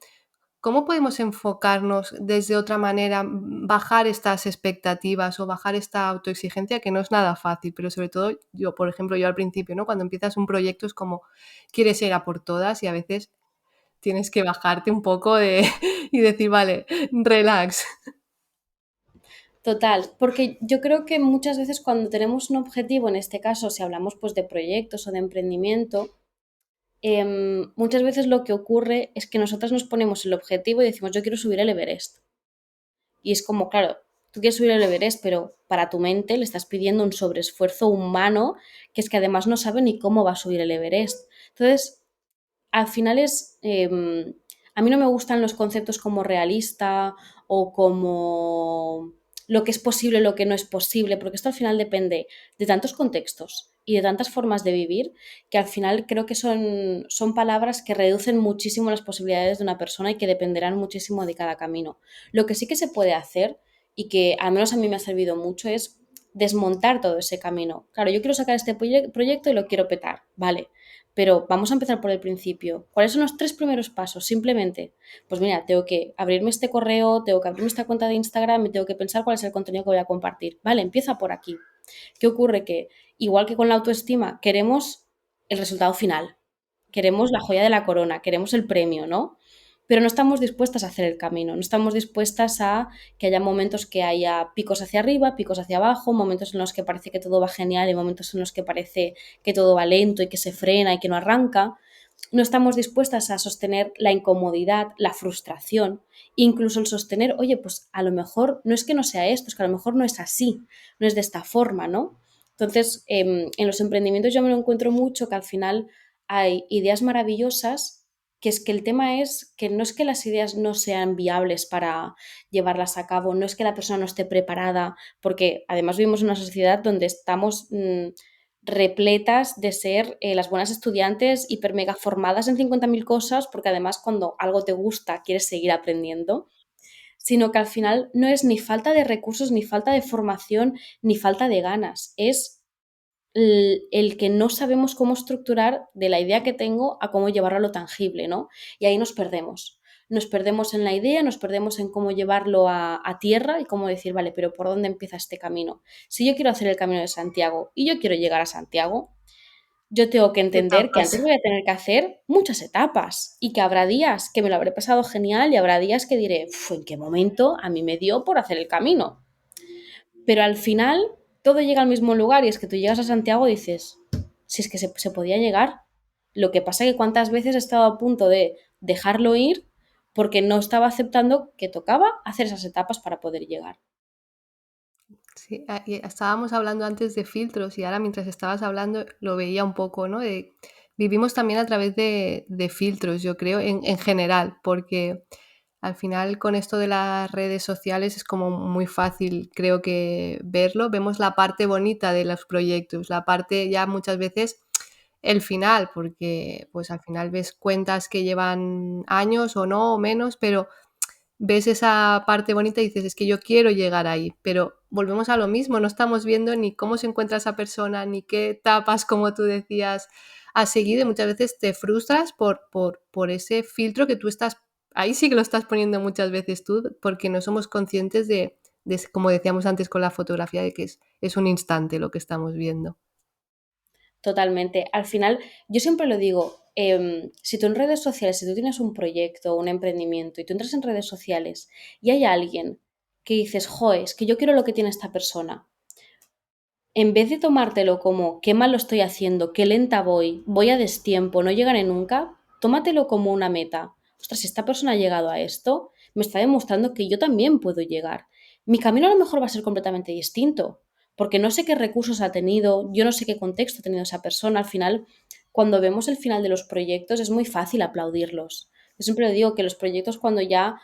¿Cómo podemos enfocarnos desde otra manera, bajar estas expectativas o bajar esta autoexigencia, que no es nada fácil? Pero sobre todo yo, por ejemplo, yo al principio, ¿no?, cuando empiezas un proyecto es como quieres ir a por todas, y a veces tienes que bajarte un poco y decir, vale, relax. Total, porque yo creo que muchas veces cuando tenemos un objetivo, en este caso, si hablamos pues de proyectos o de emprendimiento, muchas veces lo que ocurre es que nosotras nos ponemos el objetivo y decimos, yo quiero subir el Everest. Y es como, claro, tú quieres subir el Everest, pero para tu mente le estás pidiendo un sobreesfuerzo humano, que es que además no sabe ni cómo va a subir el Everest. Entonces, al final a mí no me gustan los conceptos como realista o como lo que es posible, lo que no es posible, porque esto al final depende de tantos contextos y de tantas formas de vivir, que al final creo que son palabras que reducen muchísimo las posibilidades de una persona y que dependerán muchísimo de cada camino. Lo que sí que se puede hacer, y que al menos a mí me ha servido mucho, es desmontar todo ese camino. Claro, yo quiero sacar este proyecto y lo quiero petar, vale, pero vamos a empezar por el principio. ¿Cuáles son los 3 primeros pasos? Simplemente, pues mira, tengo que abrirme este correo, tengo que abrirme esta cuenta de Instagram y tengo que pensar cuál es el contenido que voy a compartir. Vale, empieza por aquí. ¿Qué ocurre? Que igual que con la autoestima, queremos el resultado final, queremos la joya de la corona, queremos el premio, ¿no? Pero no estamos dispuestas a hacer el camino, no estamos dispuestas a que haya momentos que haya picos hacia arriba, picos hacia abajo, momentos en los que parece que todo va genial y momentos en los que parece que todo va lento y que se frena y que no arranca. No estamos dispuestas a sostener la incomodidad, la frustración, incluso el sostener, oye, pues a lo mejor no es que no sea esto, es que a lo mejor no es así, no es de esta forma, ¿no? Entonces, en los emprendimientos yo me lo encuentro mucho que al final hay ideas maravillosas, que es que el tema es que no es que las ideas no sean viables para llevarlas a cabo, no es que la persona no esté preparada, porque además vivimos en una sociedad donde estamos repletas de ser las buenas estudiantes hiper mega formadas en 50.000 cosas, porque además cuando algo te gusta quieres seguir aprendiendo, sino que al final no es ni falta de recursos, ni falta de formación, ni falta de ganas, es el que no sabemos cómo estructurar de la idea que tengo a cómo llevarlo a lo tangible, ¿no? Y ahí nos perdemos. Nos perdemos en la idea, nos perdemos en cómo llevarlo a tierra y cómo decir, vale, pero ¿por dónde empieza este camino? Si yo quiero hacer el camino de Santiago y yo quiero llegar a Santiago, yo tengo que entender que Etapas. antes voy a tener que hacer muchas etapas y que habrá días que me lo habré pasado genial y habrá días que diré, ¿en qué momento a mí me dio por hacer el camino? Pero al final todo llega al mismo lugar y es que tú llegas a Santiago y dices, si es que se podía llegar. Lo que pasa es que cuántas veces he estado a punto de dejarlo ir porque no estaba aceptando que tocaba hacer esas etapas para poder llegar. Sí, y estábamos hablando antes de filtros y ahora mientras estabas hablando lo veía un poco, ¿no? Vivimos también a través de filtros, yo creo, en general, porque al final con esto de las redes sociales es como muy fácil, creo que verlo. Vemos la parte bonita de los proyectos, la parte ya muchas veces el final, porque pues al final ves cuentas que llevan años o no, o menos, pero ves esa parte bonita y dices, es que yo quiero llegar ahí, pero volvemos a lo mismo, no estamos viendo ni cómo se encuentra esa persona, ni qué etapas, como tú decías, has seguido y muchas veces te frustras por ese filtro que tú estás, ahí sí que lo estás poniendo muchas veces tú, porque no somos conscientes de como decíamos antes con la fotografía, de que es un instante lo que estamos viendo. Totalmente. Al final, yo siempre lo digo, si tú en redes sociales, si tú tienes un proyecto, un emprendimiento y tú entras en redes sociales y hay alguien que dices, joder, es que yo quiero lo que tiene esta persona, en vez de tomártelo como qué mal lo estoy haciendo, qué lenta voy a destiempo, no llegaré nunca, tómatelo como una meta. Ostras, si esta persona ha llegado a esto, me está demostrando que yo también puedo llegar. Mi camino a lo mejor va a ser completamente distinto, porque no sé qué recursos ha tenido, yo no sé qué contexto ha tenido esa persona. Al final, cuando vemos el final de los proyectos, es muy fácil aplaudirlos. Yo siempre digo que los proyectos cuando ya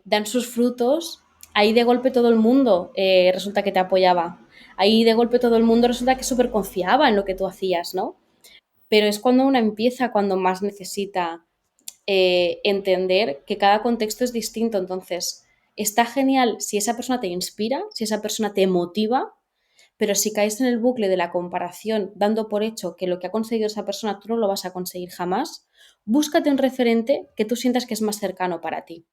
dan sus frutos, ahí de golpe todo el mundo resulta que te apoyaba, ahí de golpe todo el mundo resulta que súper confiaba en lo que tú hacías, ¿no? Pero es cuando uno empieza, cuando más necesita entender que cada contexto es distinto. Entonces, está genial si esa persona te inspira, si esa persona te motiva, pero si caes en el bucle de la comparación, dando por hecho que lo que ha conseguido esa persona tú no lo vas a conseguir jamás, búscate un referente que tú sientas que es más cercano para ti.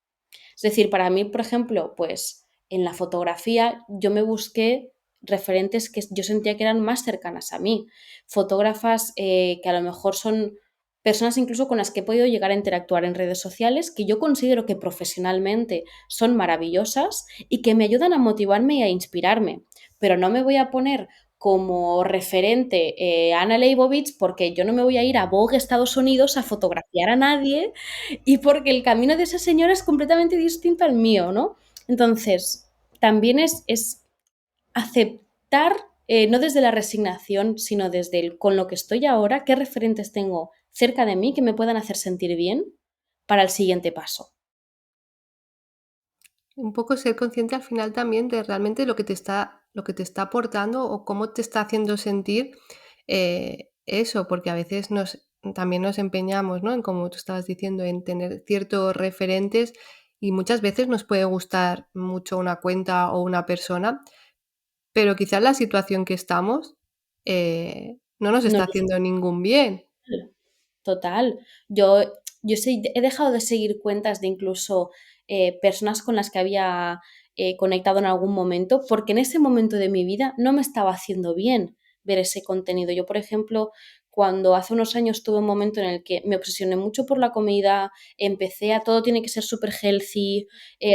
Es decir, para mí, por ejemplo, pues en la fotografía yo me busqué referentes que yo sentía que eran más cercanas a mí, fotógrafas que a lo mejor son personas incluso con las que he podido llegar a interactuar en redes sociales, que yo considero que profesionalmente son maravillosas y que me ayudan a motivarme y a inspirarme. Pero no me voy a poner como referente a Anna Leibovitz porque yo no me voy a ir a Vogue Estados Unidos a fotografiar a nadie y porque el camino de esa señora es completamente distinto al mío, ¿no? Entonces, también es aceptar, no desde la resignación, sino desde el con lo que estoy ahora, qué referentes tengo cerca de mí que me puedan hacer sentir bien para el siguiente paso. Un poco ser consciente al final también de realmente lo que te está aportando o cómo te está haciendo sentir eso, porque a veces también nos empeñamos, ¿no? En como tú estabas diciendo, en tener ciertos referentes y muchas veces nos puede gustar mucho una cuenta o una persona, pero quizás la situación que estamos no nos No está lo haciendo ningún bien. Total. Yo he dejado de seguir cuentas de incluso personas con las que había conectado en algún momento, porque en ese momento de mi vida no me estaba haciendo bien ver ese contenido. Yo, por ejemplo, cuando hace unos años tuve un momento en el que me obsesioné mucho por la comida, empecé a todo tiene que ser súper healthy,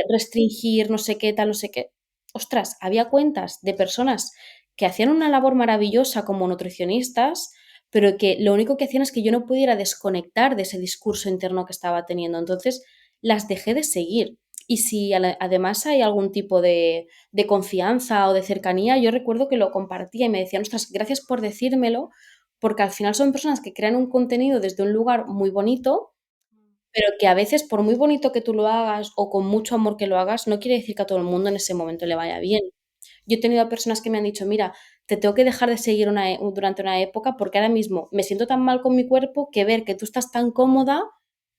restringir, no sé qué, tal, no sé qué. Ostras, había cuentas de personas que hacían una labor maravillosa como nutricionistas, pero que lo único que hacían es que yo no pudiera desconectar de ese discurso interno que estaba teniendo. Entonces, las dejé de seguir. Y si además hay algún tipo de confianza o de cercanía, yo recuerdo que lo compartía y me decían, ostras, gracias por decírmelo, porque al final son personas que crean un contenido desde un lugar muy bonito, pero que a veces, por muy bonito que tú lo hagas o con mucho amor que lo hagas, no quiere decir que a todo el mundo en ese momento le vaya bien. Yo he tenido a personas que me han dicho, mira, te tengo que dejar de seguir durante una época porque ahora mismo me siento tan mal con mi cuerpo que ver que tú estás tan cómoda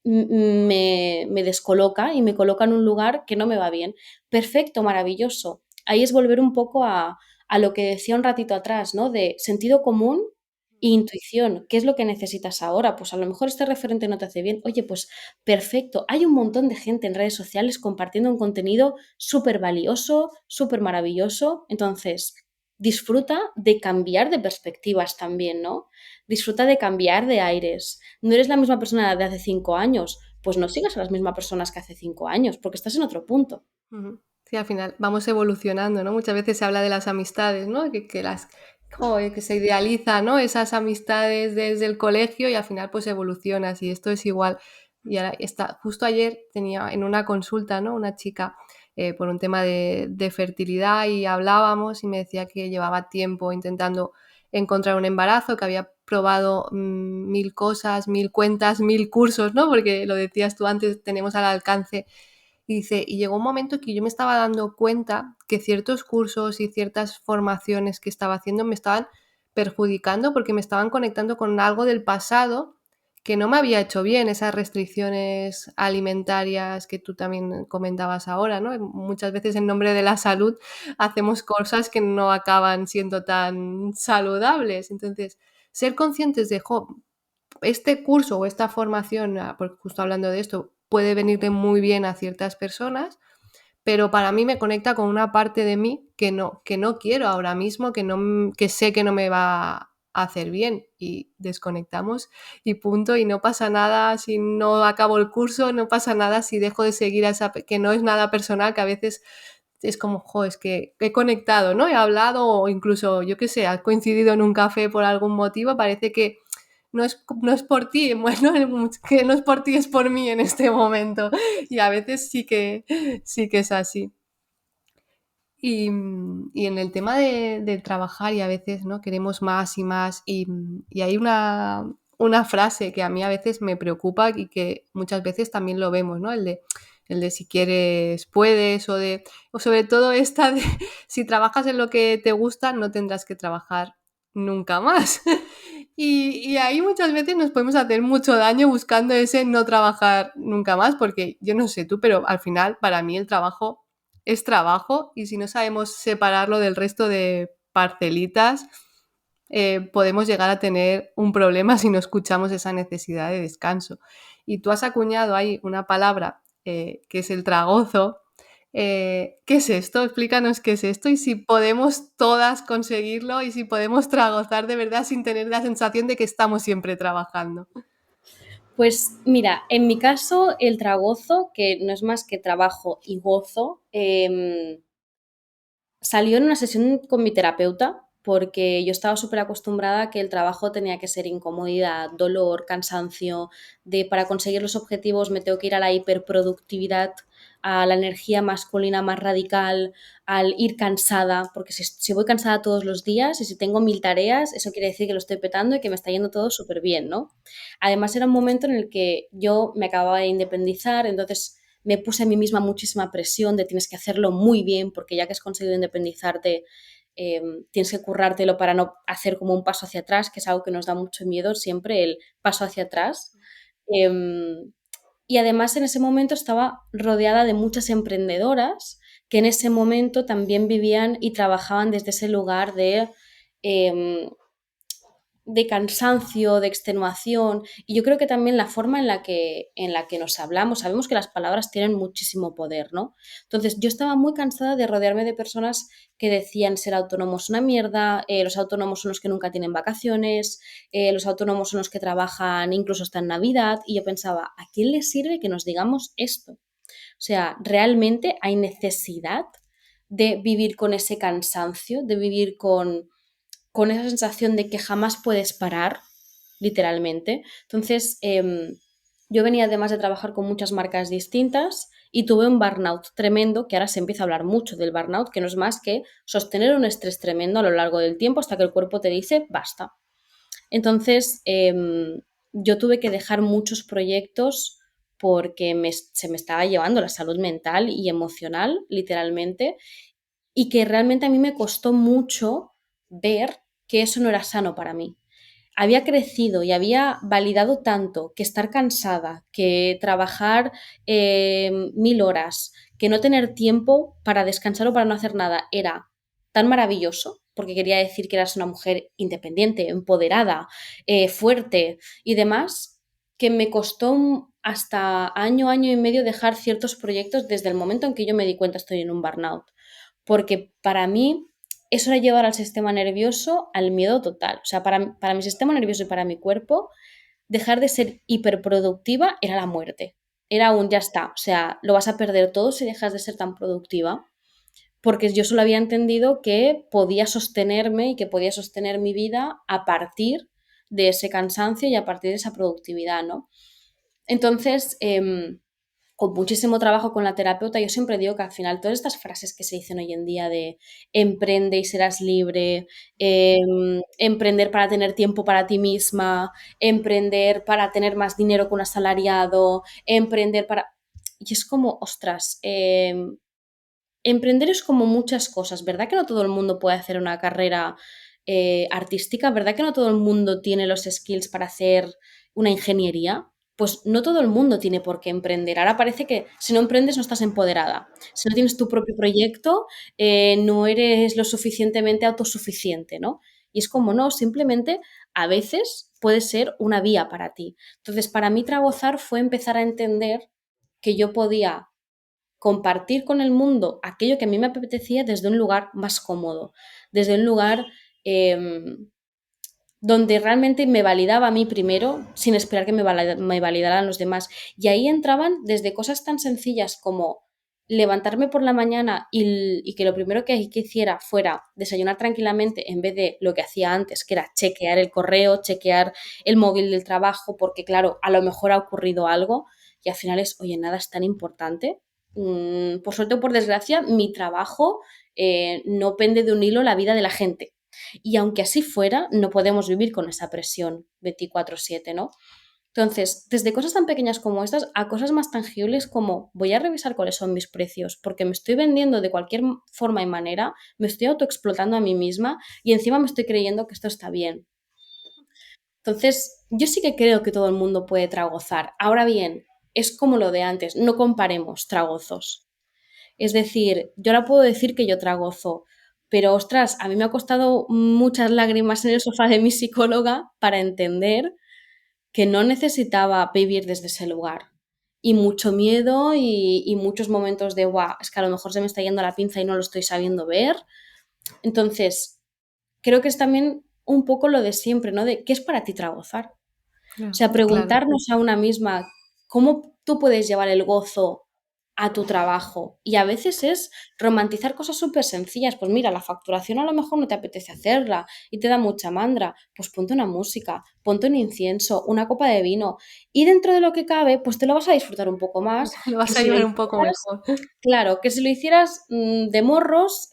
me descoloca y me coloca en un lugar que no me va bien. Perfecto, maravilloso. Ahí es volver un poco a lo que decía un ratito atrás, ¿no? De sentido común e intuición. ¿Qué es lo que necesitas ahora? Pues a lo mejor este referente no te hace bien. Oye, pues perfecto. Hay un montón de gente en redes sociales compartiendo un contenido súper valioso, súper maravilloso. Entonces, disfruta de cambiar de perspectivas también, ¿no? Disfruta de cambiar de aires. No eres la misma persona de hace 5 años, pues no sigas a las mismas personas que hace 5 años, porque estás en otro punto. Ujú. Sí, al final vamos evolucionando, ¿no? Muchas veces se habla de las amistades, ¿no? Que se idealiza, ¿no? Esas amistades desde el colegio y al final pues evolucionas y esto es igual. Y ahora justo ayer tenía en una consulta, ¿no? Una chica por un tema de fertilidad y hablábamos y me decía que llevaba tiempo intentando encontrar un embarazo, que había probado 1000 cosas, 1000 cuentas, 1000 cursos, ¿no? Porque lo decías tú antes, tenemos al alcance. Y dice, y llegó un momento que yo me estaba dando cuenta que ciertos cursos y ciertas formaciones que estaba haciendo me estaban perjudicando porque me estaban conectando con algo del pasado que no me había hecho bien, esas restricciones alimentarias que tú también comentabas ahora, ¿no? Muchas veces en nombre de la salud hacemos cosas que no acaban siendo tan saludables. Entonces, ser conscientes de, este curso o esta formación, porque justo hablando de esto, puede venirle muy bien a ciertas personas, pero para mí me conecta con una parte de mí que no quiero ahora mismo, que sé que no me va a hacer bien y desconectamos y punto, y no pasa nada si no acabo el curso, no pasa nada si dejo de seguir a esa, que no es nada personal, que a veces es como, es que he conectado, ¿no? He hablado o incluso, yo qué sé, has coincidido en un café por algún motivo, parece que no es por ti, bueno, que no es por ti, es por mí en este momento. Y a veces sí que es así. Y en el tema de trabajar y a veces, ¿no? Queremos más y más y hay una frase que a mí a veces me preocupa y que muchas veces también lo vemos, ¿no? El de si quieres, puedes o sobre todo esta de si trabajas en lo que te gusta, no tendrás que trabajar nunca más. Y ahí muchas veces nos podemos hacer mucho daño buscando ese no trabajar nunca más, porque yo no sé tú, pero al final para mí el trabajo es trabajo y si no sabemos separarlo del resto de parcelitas, podemos llegar a tener un problema si no escuchamos esa necesidad de descanso. Y tú has acuñado ahí una palabra que es el tragozo. ¿Qué es esto? Explícanos qué es esto y si podemos todas conseguirlo y si podemos tragozar de verdad sin tener la sensación de que estamos siempre trabajando. Pues mira, en mi caso el tragozo, que no es más que trabajo y gozo, salió en una sesión con mi terapeuta porque yo estaba súper acostumbrada a que el trabajo tenía que ser incomodidad, dolor, cansancio, de para conseguir los objetivos me tengo que ir a la hiperproductividad, a la energía masculina más radical, al ir cansada, porque si voy cansada todos los días y si tengo 1000 tareas, eso quiere decir que lo estoy petando y que me está yendo todo súper bien, ¿no? Además era un momento en el que yo me acababa de independizar, entonces me puse a mí misma muchísima presión de tienes que hacerlo muy bien porque ya que has conseguido independizarte, tienes que currártelo para no hacer como un paso hacia atrás, que es algo que nos da mucho miedo siempre, el paso hacia atrás. Y además en ese momento estaba rodeada de muchas emprendedoras que en ese momento también vivían y trabajaban desde ese lugar de de cansancio, de extenuación, y yo creo que también la forma en la que nos hablamos, sabemos que las palabras tienen muchísimo poder, ¿no? Entonces yo estaba muy cansada de rodearme de personas que decían ser autónomos una mierda, los autónomos son los que nunca tienen vacaciones, los autónomos son los que trabajan incluso hasta en Navidad, y yo pensaba, ¿a quién le sirve que nos digamos esto? O sea, realmente hay necesidad de vivir con ese cansancio, de vivir con esa sensación de que jamás puedes parar, literalmente. Entonces, yo venía además de trabajar con muchas marcas distintas y tuve un burnout tremendo, que ahora se empieza a hablar mucho del burnout, que no es más que sostener un estrés tremendo a lo largo del tiempo hasta que el cuerpo te dice basta. Entonces, yo tuve que dejar muchos proyectos porque se me estaba llevando la salud mental y emocional, literalmente, y que realmente a mí me costó mucho ver que eso no era sano para mí. Había crecido y había validado tanto que estar cansada, que trabajar 1000 horas, que no tener tiempo para descansar o para no hacer nada era tan maravilloso, porque quería decir que eras una mujer independiente, empoderada, fuerte y demás, que me costó hasta año, año y medio dejar ciertos proyectos desde el momento en que yo me di cuenta estoy en un burnout. Porque para mí eso era llevar al sistema nervioso al miedo total. O sea, para mi sistema nervioso y para mi cuerpo, dejar de ser hiperproductiva era la muerte. Era un ya está. O sea, lo vas a perder todo si dejas de ser tan productiva. Porque yo solo había entendido que podía sostenerme y que podía sostener mi vida a partir de ese cansancio y a partir de esa productividad, ¿no? Entonces, con muchísimo trabajo con la terapeuta, yo siempre digo que al final todas estas frases que se dicen hoy en día de emprende y serás libre, emprender para tener tiempo para ti misma, emprender para tener más dinero que un asalariado, emprender para... Y es como, ostras, emprender es como muchas cosas, ¿verdad que no todo el mundo puede hacer una carrera artística? ¿Verdad que no todo el mundo tiene los skills para hacer una ingeniería? Pues no todo el mundo tiene por qué emprender. Ahora parece que si no emprendes no estás empoderada. Si no tienes tu propio proyecto, no eres lo suficientemente autosuficiente, ¿no? Y es como, no, simplemente a veces puede ser una vía para ti. Entonces, para mí Trabozar fue empezar a entender que yo podía compartir con el mundo aquello que a mí me apetecía desde un lugar más cómodo, desde un lugar eh, donde realmente me validaba a mí primero, sin esperar que me validaran los demás. Y ahí entraban desde cosas tan sencillas como levantarme por la mañana y que lo primero que hiciera fuera desayunar tranquilamente en vez de lo que hacía antes, que era chequear el correo, chequear el móvil del trabajo, porque claro, a lo mejor ha ocurrido algo y al final es, oye, nada es tan importante. Por suerte o por desgracia, mi trabajo no pende de un hilo la vida de la gente. Y aunque así fuera, no podemos vivir con esa presión 24/7, ¿no? Entonces, desde cosas tan pequeñas como estas a cosas más tangibles como voy a revisar cuáles son mis precios, porque me estoy vendiendo de cualquier forma y manera, me estoy autoexplotando a mí misma y encima me estoy creyendo que esto está bien. Entonces, yo sí que creo que todo el mundo puede tragozar. Ahora bien, es como lo de antes, no comparemos tragozos. Es decir, yo ahora puedo decir que yo tragozo, pero ostras, a mí me ha costado muchas lágrimas en el sofá de mi psicóloga para entender que no necesitaba vivir desde ese lugar. Y mucho miedo y muchos momentos de, guau, es que a lo mejor se me está yendo la pinza y no lo estoy sabiendo ver. Entonces, creo que es también un poco lo de siempre, ¿no? De qué es para ti tragozar. O sea, Claro. preguntarnos a una misma cómo tú puedes llevar el gozo a tu trabajo. Y a veces es romantizar cosas súper sencillas. Pues mira, la facturación a lo mejor no te apetece hacerla y te da mucha mandra. Pues ponte una música, ponte un incienso, una copa de vino. Y dentro de lo que cabe, pues te lo vas a disfrutar un poco más Lo que vas a si lo llevar un poco hicieras, mejor. claro, que si lo hicieras de morros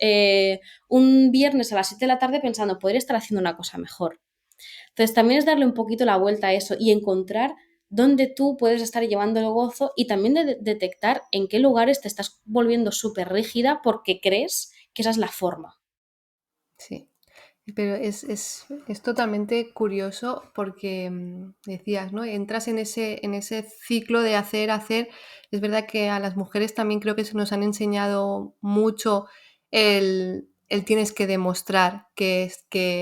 un viernes a las 7 de la tarde pensando, podría estar haciendo una cosa mejor. Entonces también es darle un poquito la vuelta a eso y encontrar dónde tú puedes estar llevando el gozo y también de detectar en qué lugares te estás volviendo súper rígida porque crees que esa es la forma. Sí. Pero es totalmente curioso porque decías, ¿no? Entras en ese ciclo de hacer, hacer. Es verdad que a las mujeres también creo que se nos han enseñado mucho el tienes que demostrar que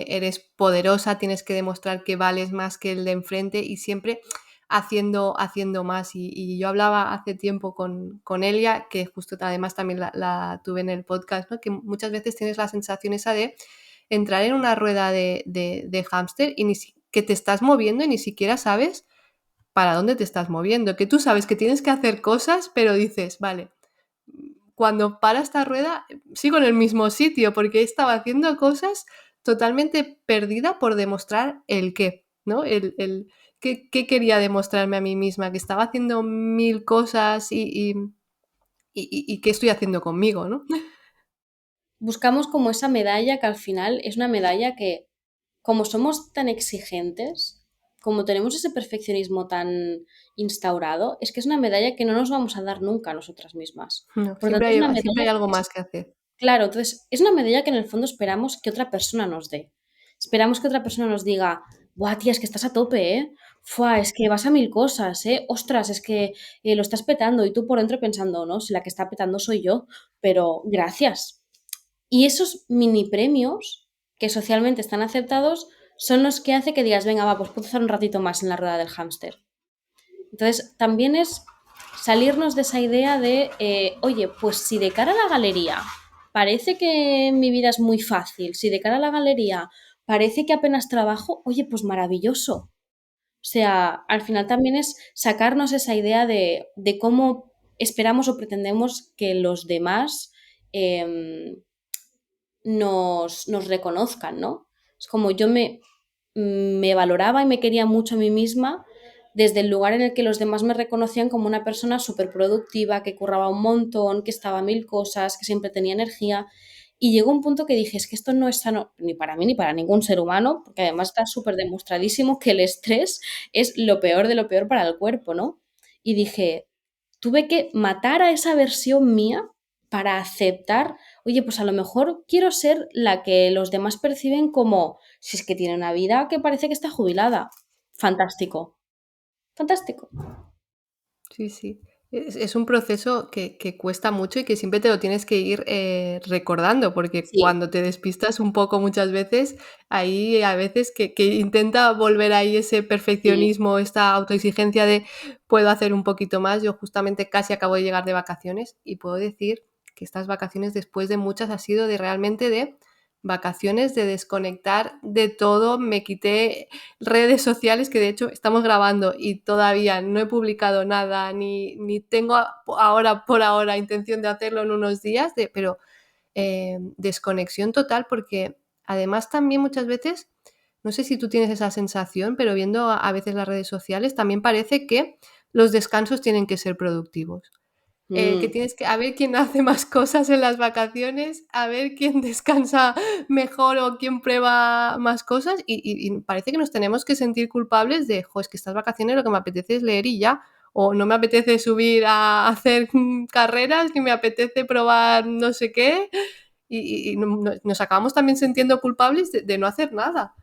eres poderosa, tienes que demostrar que vales más que el de enfrente y siempre haciendo más. Y yo hablaba hace tiempo con Elia, que justo además también la tuve en el podcast, ¿no? Que muchas veces tienes la sensación esa de entrar en una rueda de hámster y que te estás moviendo y ni siquiera sabes para dónde te estás moviendo, que tú sabes que tienes que hacer cosas, pero dices, vale, cuando para esta rueda sigo en el mismo sitio porque estaba haciendo cosas totalmente perdida por demostrar el qué, ¿no? Qué quería demostrarme a mí misma, que estaba haciendo mil cosas y qué estoy haciendo conmigo, ¿no? Buscamos como esa medalla que al final es una medalla que, como somos tan exigentes, como tenemos ese perfeccionismo tan instaurado, es que es una medalla que no nos vamos a dar nunca a nosotras mismas. No, Por lo tanto, es una siempre hay medalla algo que más que hacer. claro, entonces es una medalla que en el fondo esperamos que otra persona nos dé. Esperamos que otra persona nos diga, buah, tía, es que estás a tope, ¿eh? Fua, es que vas a mil cosas, ¿eh? Ostras, es que lo estás petando y tú por dentro pensando, no, si la que está petando soy yo, pero gracias. Y esos mini premios que socialmente están aceptados son los que hace que digas, venga, va, pues puedo hacer un ratito más en la rueda del hámster. Entonces, también es salirnos de esa idea de, oye, pues si de cara a la galería parece que mi vida es muy fácil, si de cara a la galería parece que apenas trabajo, oye, pues maravilloso. O sea, al final también es sacarnos esa idea de cómo esperamos o pretendemos que los demás eh, nos reconozcan, ¿no? Es como yo me valoraba y me quería mucho a mí misma desde el lugar en el que los demás me reconocían como una persona súper productiva, que curraba un montón, que estaba a mil cosas, que siempre tenía energía. Y llegó un punto que dije, es que esto no es sano ni para mí ni para ningún ser humano, porque además está súper demostradísimo que el estrés es lo peor de lo peor para el cuerpo, ¿no? Y dije, tuve que matar a esa versión mía para aceptar, oye, pues a lo mejor quiero ser la que los demás perciben como, si es que tiene una vida que parece que está jubilada. Fantástico, fantástico. Sí, sí. Es un proceso que cuesta mucho y que siempre te lo tienes que ir recordando, porque Sí. cuando te despistas un poco muchas veces, ahí a veces que intenta volver ahí ese Sí. perfeccionismo, esta autoexigencia de puedo hacer un poquito más. Yo justamente casi acabo de llegar de vacaciones y puedo decir que estas vacaciones después de muchas ha sido de realmente de vacaciones, de desconectar de todo. Me quité redes sociales, que de hecho estamos grabando y todavía no he publicado nada, ni tengo ahora por ahora intención de hacerlo en unos días, pero desconexión total, porque además también muchas veces, no sé si tú tienes esa sensación, pero viendo a veces las redes sociales, también parece que los descansos tienen que ser productivos. Que Mm. tienes que a ver quién hace más cosas en las vacaciones, a ver quién descansa mejor o quién prueba más cosas y parece que nos tenemos que sentir culpables de, jo, es que estas vacaciones lo que me apetece es leer y ya, o no me apetece subir a hacer carreras, ni me apetece probar no sé qué, nos acabamos también sintiendo culpables de no hacer nada.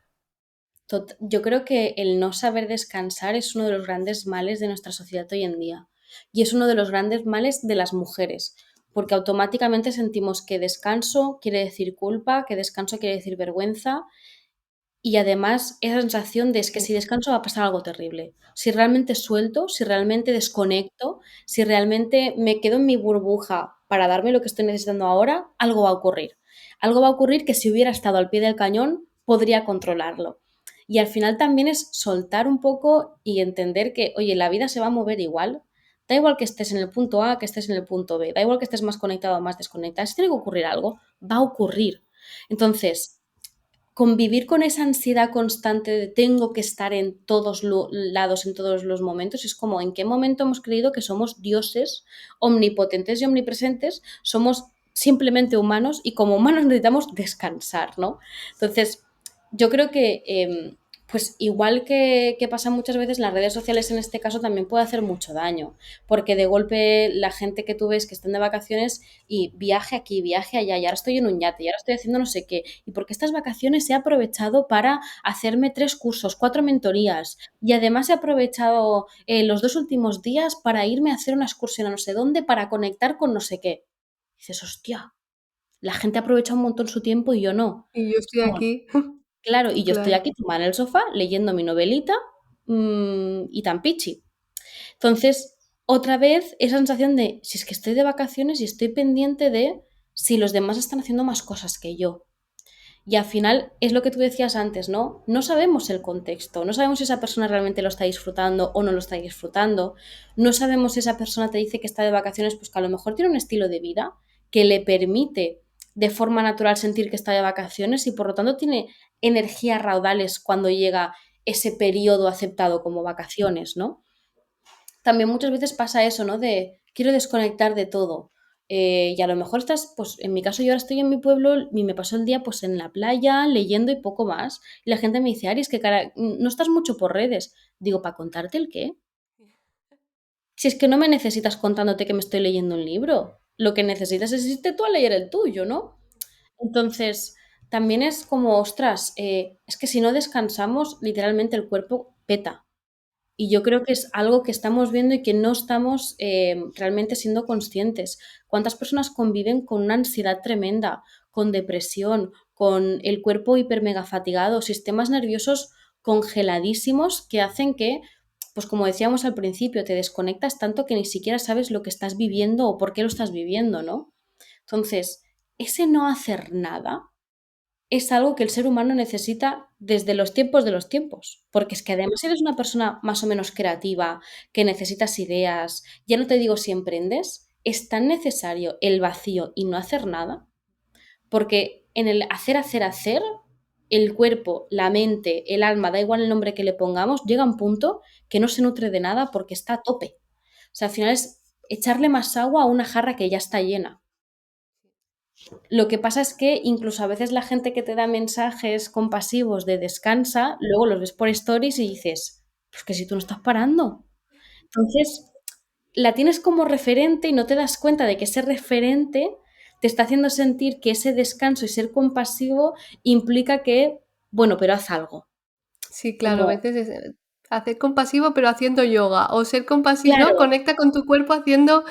Yo creo que el no saber descansar es uno de los grandes males de nuestra sociedad hoy en día. Y es uno de los grandes males de las mujeres, porque automáticamente sentimos que descanso quiere decir culpa, que descanso quiere decir vergüenza. Y además esa sensación de es que Sí. si descanso va a pasar algo terrible. Si realmente suelto, si realmente desconecto, si realmente me quedo en mi burbuja para darme lo que estoy necesitando ahora, algo va a ocurrir. Algo va a ocurrir que si hubiera estado al pie del cañón, podría controlarlo. Y al final también es soltar un poco y entender que, oye, la vida se va a mover igual. Da igual que estés en el punto A, que estés en el punto B. Da igual que estés más conectado o más desconectado. Si tiene que ocurrir algo, va a ocurrir. Entonces, convivir con esa ansiedad constante de tengo que estar en todos lados, en todos los momentos, es como en qué momento hemos creído que somos dioses omnipotentes y omnipresentes, somos simplemente humanos y como humanos necesitamos descansar, ¿no? Entonces, yo creo que pues igual que pasa muchas veces, las redes sociales en este caso también puede hacer mucho daño, porque de golpe la gente que tú ves que están de vacaciones y viaje aquí, viaje allá, y ahora estoy en un yate, y ahora estoy haciendo no sé qué, y porque estas vacaciones he aprovechado para hacerme 3 cursos, 4 mentorías, y además he aprovechado los 2 últimos días para irme a hacer una excursión a no sé dónde, para conectar con no sé qué. Y dices, hostia, la gente aprovecha un montón su tiempo y yo no. Y yo estoy Bueno, aquí. claro, y yo estoy Claro. aquí tumbada en el sofá leyendo mi novelita, y tan pichi. Entonces, otra vez, esa sensación de si es que estoy de vacaciones y estoy pendiente de si los demás están haciendo más cosas que yo. Y al final es lo que tú decías antes, ¿no? No sabemos el contexto, no sabemos si esa persona realmente lo está disfrutando o no lo está disfrutando, no sabemos si esa persona te dice que está de vacaciones, pues que a lo mejor tiene un estilo de vida que le permite de forma natural sentir que está de vacaciones y por lo tanto tiene energías raudales cuando llega ese periodo aceptado como vacaciones, ¿no? También muchas veces pasa eso, ¿no? De quiero desconectar de todo. Y a lo mejor estás, pues en mi caso yo ahora estoy en mi pueblo y me paso el día pues en la playa, leyendo y poco más. Y la gente me dice, Ari, es que no estás mucho por redes. Digo, ¿para contarte el qué? Si es que no me necesitas contándote que me estoy leyendo un libro. Lo que necesitas es irte tú a leer el tuyo, ¿no? Entonces, también es como, ostras, es que si no descansamos, literalmente el cuerpo peta. Y yo creo que es algo que estamos viendo y que no estamos realmente siendo conscientes. ¿Cuántas personas conviven con una ansiedad tremenda, con depresión, con el cuerpo hiper mega fatigado, sistemas nerviosos congeladísimos que hacen que, pues como decíamos al principio, te desconectas tanto que ni siquiera sabes lo que estás viviendo o por qué lo estás viviendo, ¿no? Entonces, ese no hacer nada es algo que el ser humano necesita desde los tiempos, porque es que además eres una persona más o menos creativa, que necesitas ideas, ya no te digo si emprendes, es tan necesario el vacío y no hacer nada, porque en el hacer, hacer, hacer, el cuerpo, la mente, el alma, da igual el nombre que le pongamos, llega a un punto que no se nutre de nada porque está a tope. O sea, al final es echarle más agua a una jarra que ya está llena. Lo que pasa es que incluso a veces la gente que te da mensajes compasivos de descansa, luego los ves por stories y dices, pues que si tú no estás parando. Entonces, la tienes como referente y no te das cuenta de que ese referente te está haciendo sentir que ese descanso y ser compasivo implica que, bueno, pero haz algo. Sí, claro, a Como, veces es hacer compasivo pero haciendo yoga o ser compasivo, ¿no? claro, Conecta con tu cuerpo haciendo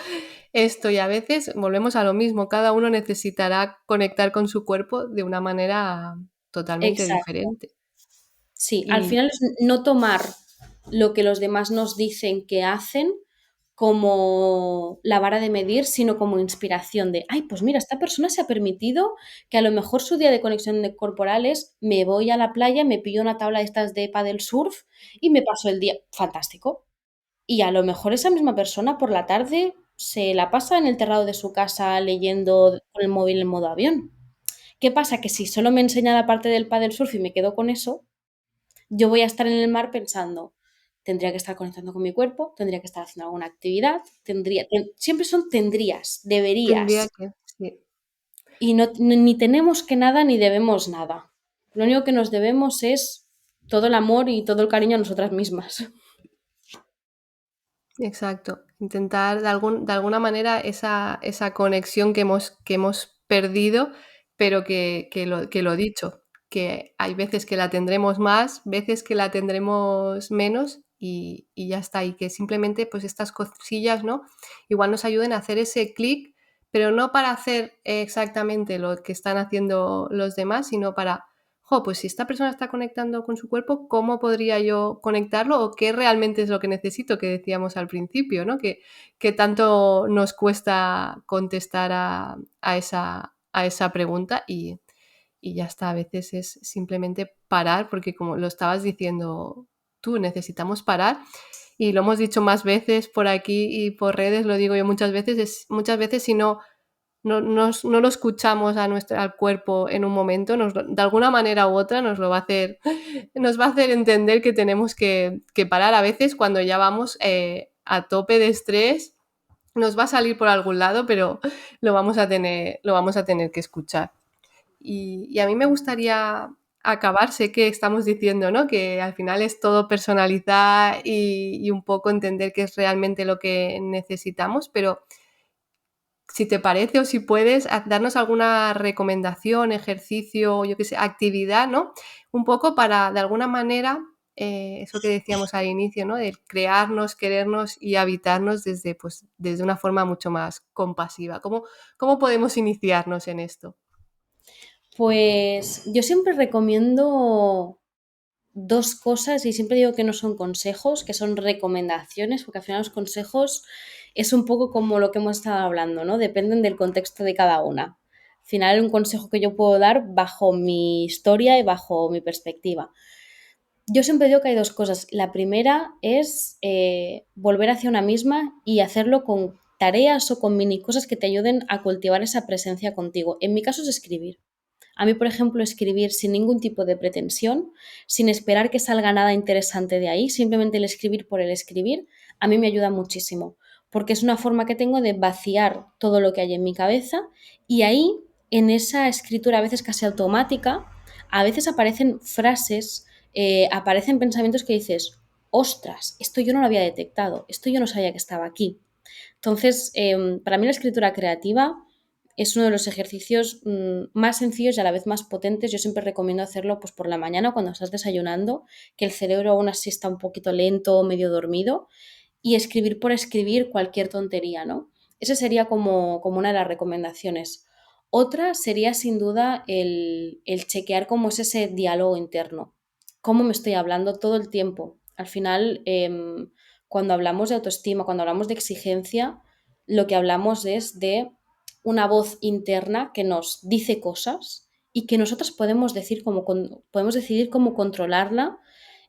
esto y a veces volvemos a lo mismo, cada uno necesitará conectar con su cuerpo de una manera totalmente exacto. diferente. Sí, al Y final es no tomar lo que los demás nos dicen que hacen como la vara de medir, sino como inspiración de, ay, pues mira, esta persona se ha permitido que a lo mejor su día de conexión corporal es me voy a la playa, me pillo una tabla de estas de paddle surf y me paso el día. Fantástico. Y a lo mejor esa misma persona por la tarde se la pasa en el terrado de su casa leyendo con el móvil en modo avión. ¿Qué pasa? Que si solo me enseña la parte del paddle surf y me quedo con eso, yo voy a estar en el mar pensando, tendría que estar conectando con mi cuerpo, tendría que estar haciendo alguna actividad, siempre son tendrías, tendría deberías, que, sí, y no, ni tenemos que nada ni debemos nada. Lo único que nos debemos es todo el amor y todo el cariño a nosotras mismas. exacto. Intentar de alguna manera esa conexión que hemos perdido, pero que lo dicho, que hay veces que la tendremos más, veces que la tendremos menos y ya está. Y que simplemente pues estas cosillas, ¿no? Igual nos ayuden a hacer ese clic, pero no para hacer exactamente lo que están haciendo los demás, sino para pues si esta persona está conectando con su cuerpo, ¿cómo podría yo conectarlo? ¿O qué realmente es lo que necesito? Que decíamos al principio, ¿no? Que tanto nos cuesta contestar a esa pregunta y ya está. A veces es simplemente parar, porque como lo estabas diciendo tú, necesitamos parar. Y lo hemos dicho más veces por aquí y por redes, lo digo yo muchas veces si no lo escuchamos al cuerpo en un momento, de alguna manera u otra nos lo va a hacer, nos va a hacer entender que tenemos que parar. A veces cuando ya vamos a tope de estrés, nos va a salir por algún lado, pero lo vamos a tener que escuchar. Y a mí me gustaría acabar, sé que estamos diciendo, ¿no? Que al final es todo personalizar y un poco entender qué es realmente lo que necesitamos, pero si te parece o si puedes, darnos alguna recomendación, ejercicio, yo qué sé, actividad, ¿no? Un poco para, de alguna manera, eso que decíamos al inicio, ¿no? De crearnos, querernos y habitarnos desde, pues, desde una forma mucho más compasiva. ¿Cómo podemos iniciarnos en esto? Pues yo siempre recomiendo dos cosas y siempre digo que no son consejos, que son recomendaciones, porque al final los consejos es un poco como lo que hemos estado hablando, ¿no? Dependen del contexto de cada una. Al final un consejo que yo puedo dar bajo mi historia y bajo mi perspectiva. Yo siempre digo que hay dos cosas. La primera es volver hacia una misma y hacerlo con tareas o con mini cosas que te ayuden a cultivar esa presencia contigo. En mi caso es escribir. A mí, por ejemplo, escribir sin ningún tipo de pretensión, sin esperar que salga nada interesante de ahí, simplemente el escribir por el escribir, a mí me ayuda muchísimo, porque es una forma que tengo de vaciar todo lo que hay en mi cabeza y ahí, en esa escritura a veces casi automática, a veces aparecen frases, aparecen pensamientos que dices, ostras, esto yo no lo había detectado, esto yo no sabía que estaba aquí. Entonces, para mí la escritura creativa es uno de los ejercicios más sencillos y a la vez más potentes. Yo siempre recomiendo hacerlo pues, por la mañana cuando estás desayunando, que el cerebro aún así está un poquito lento, medio dormido, y escribir por escribir cualquier tontería, ¿no? Esa sería como una de las recomendaciones. Otra sería sin duda el chequear cómo es ese diálogo interno, cómo me estoy hablando todo el tiempo. Al final, cuando hablamos de autoestima, cuando hablamos de exigencia, lo que hablamos es de una voz interna que nos dice cosas y que nosotros podemos decir podemos decidir cómo controlarla,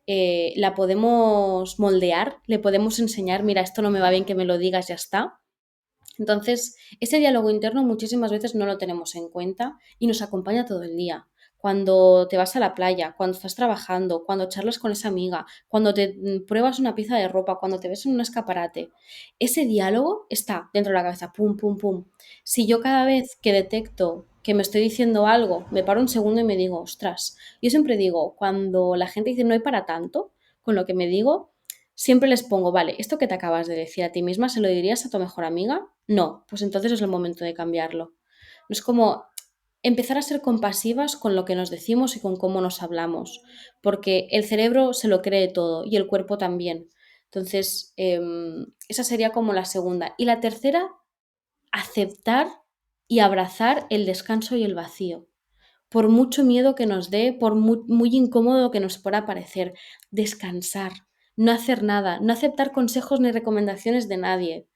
la podemos moldear, le podemos enseñar, mira, esto no me va bien que me lo digas, ya está. Entonces, ese diálogo interno muchísimas veces no lo tenemos en cuenta y nos acompaña todo el día. Cuando te vas a la playa, cuando estás trabajando, cuando charlas con esa amiga, cuando te pruebas una pieza de ropa, cuando te ves en un escaparate, ese diálogo está dentro de la cabeza, pum, pum, pum. Si yo cada vez que detecto que me estoy diciendo algo, me paro un segundo y me digo, ostras, yo siempre digo, cuando la gente dice no hay para tanto, con lo que me digo, siempre les pongo, vale, esto que te acabas de decir a ti misma, ¿se lo dirías a tu mejor amiga? No, pues entonces es el momento de cambiarlo. No es como empezar a ser compasivas con lo que nos decimos y con cómo nos hablamos, porque el cerebro se lo cree todo y el cuerpo también. Entonces, esa sería como la segunda. Y la tercera, aceptar y abrazar el descanso y el vacío. Por mucho miedo que nos dé, por muy incómodo que nos pueda parecer, descansar, no hacer nada, no aceptar consejos ni recomendaciones de nadie.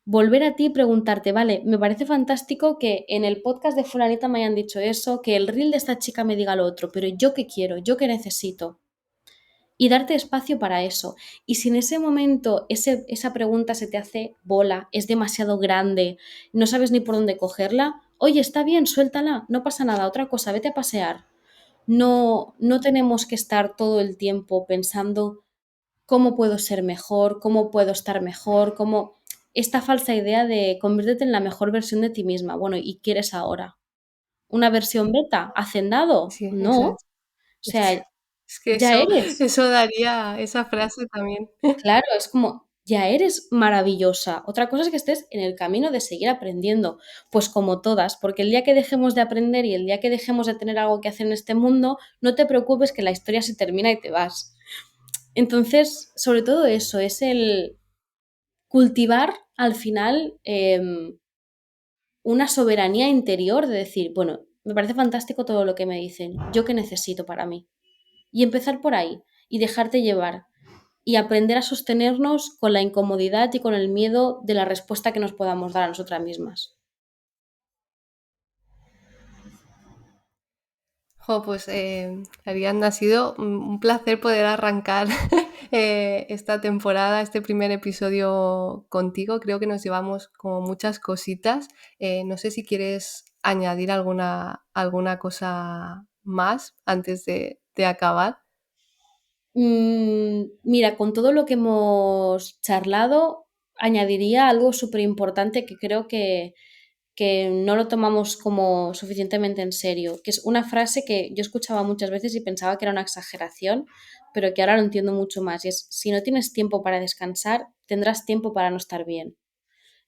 Volver a ti y preguntarte, vale, me parece fantástico que en el podcast de fulanita me hayan dicho eso, que el reel de esta chica me diga lo otro, pero yo qué quiero, yo qué necesito. Y darte espacio para eso. Y si en ese momento esa pregunta se te hace bola, es demasiado grande, no sabes ni por dónde cogerla, oye, está bien, suéltala, no pasa nada, otra cosa, vete a pasear. No, no tenemos que estar todo el tiempo pensando cómo puedo ser mejor, cómo puedo estar mejor, cómo esta falsa idea de conviértete en la mejor versión de ti misma. Bueno, ¿y qué eres ahora? ¿Una versión beta? ¿Hacendado? Sí, No. eso O es. sea, Es que ya eso, eres. eso daría esa frase también. Claro, es como, ya eres maravillosa. Otra cosa es que estés en el camino de seguir aprendiendo, pues como todas, porque el día que dejemos de aprender y el día que dejemos de tener algo que hacer en este mundo, no te preocupes que la historia se termina y te vas. Entonces, sobre todo eso, es el cultivar al final una soberanía interior de decir, bueno, me parece fantástico todo lo que me dicen, yo qué necesito para mí. Y empezar por ahí y dejarte llevar y aprender a sostenernos con la incomodidad y con el miedo de la respuesta que nos podamos dar a nosotras mismas. Jo, pues Ariadna, ha sido un placer poder arrancar esta temporada, este primer episodio contigo. Creo que nos llevamos como muchas cositas. No sé si quieres añadir alguna cosa más antes de acabar. Mira, con todo lo que hemos charlado, añadiría algo súper importante que creo que no lo tomamos como suficientemente en serio, que es una frase que yo escuchaba muchas veces y pensaba que era una exageración, pero que ahora lo entiendo mucho más, y es, si no tienes tiempo para descansar, tendrás tiempo para no estar bien.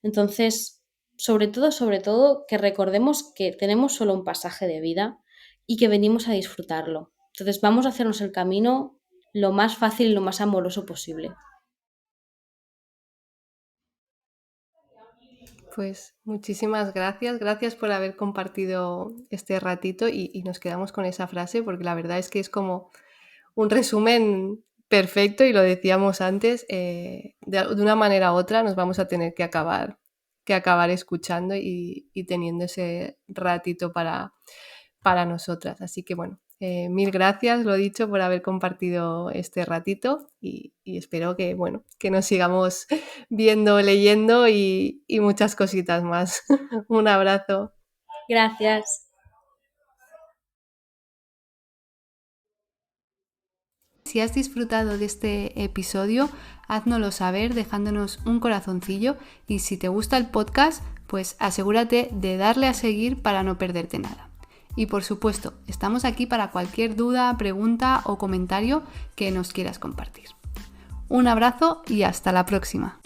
Entonces, sobre todo, que recordemos que tenemos solo un pasaje de vida y que venimos a disfrutarlo. Entonces, vamos a hacernos el camino lo más fácil y lo más amoroso posible. Pues muchísimas gracias. Gracias por haber compartido este ratito y nos quedamos con esa frase porque la verdad es que es como un resumen perfecto y lo decíamos antes, de una manera u otra nos vamos a tener que acabar escuchando y teniendo ese ratito para nosotras. Así que bueno, mil gracias, lo dicho, por haber compartido este ratito y espero que, bueno, que nos sigamos viendo, leyendo y muchas cositas más. Un abrazo. Gracias. Si has disfrutado de este episodio, háznoslo saber dejándonos un corazoncillo y si te gusta el podcast, pues asegúrate de darle a seguir para no perderte nada. Y por supuesto, estamos aquí para cualquier duda, pregunta o comentario que nos quieras compartir. Un abrazo y hasta la próxima.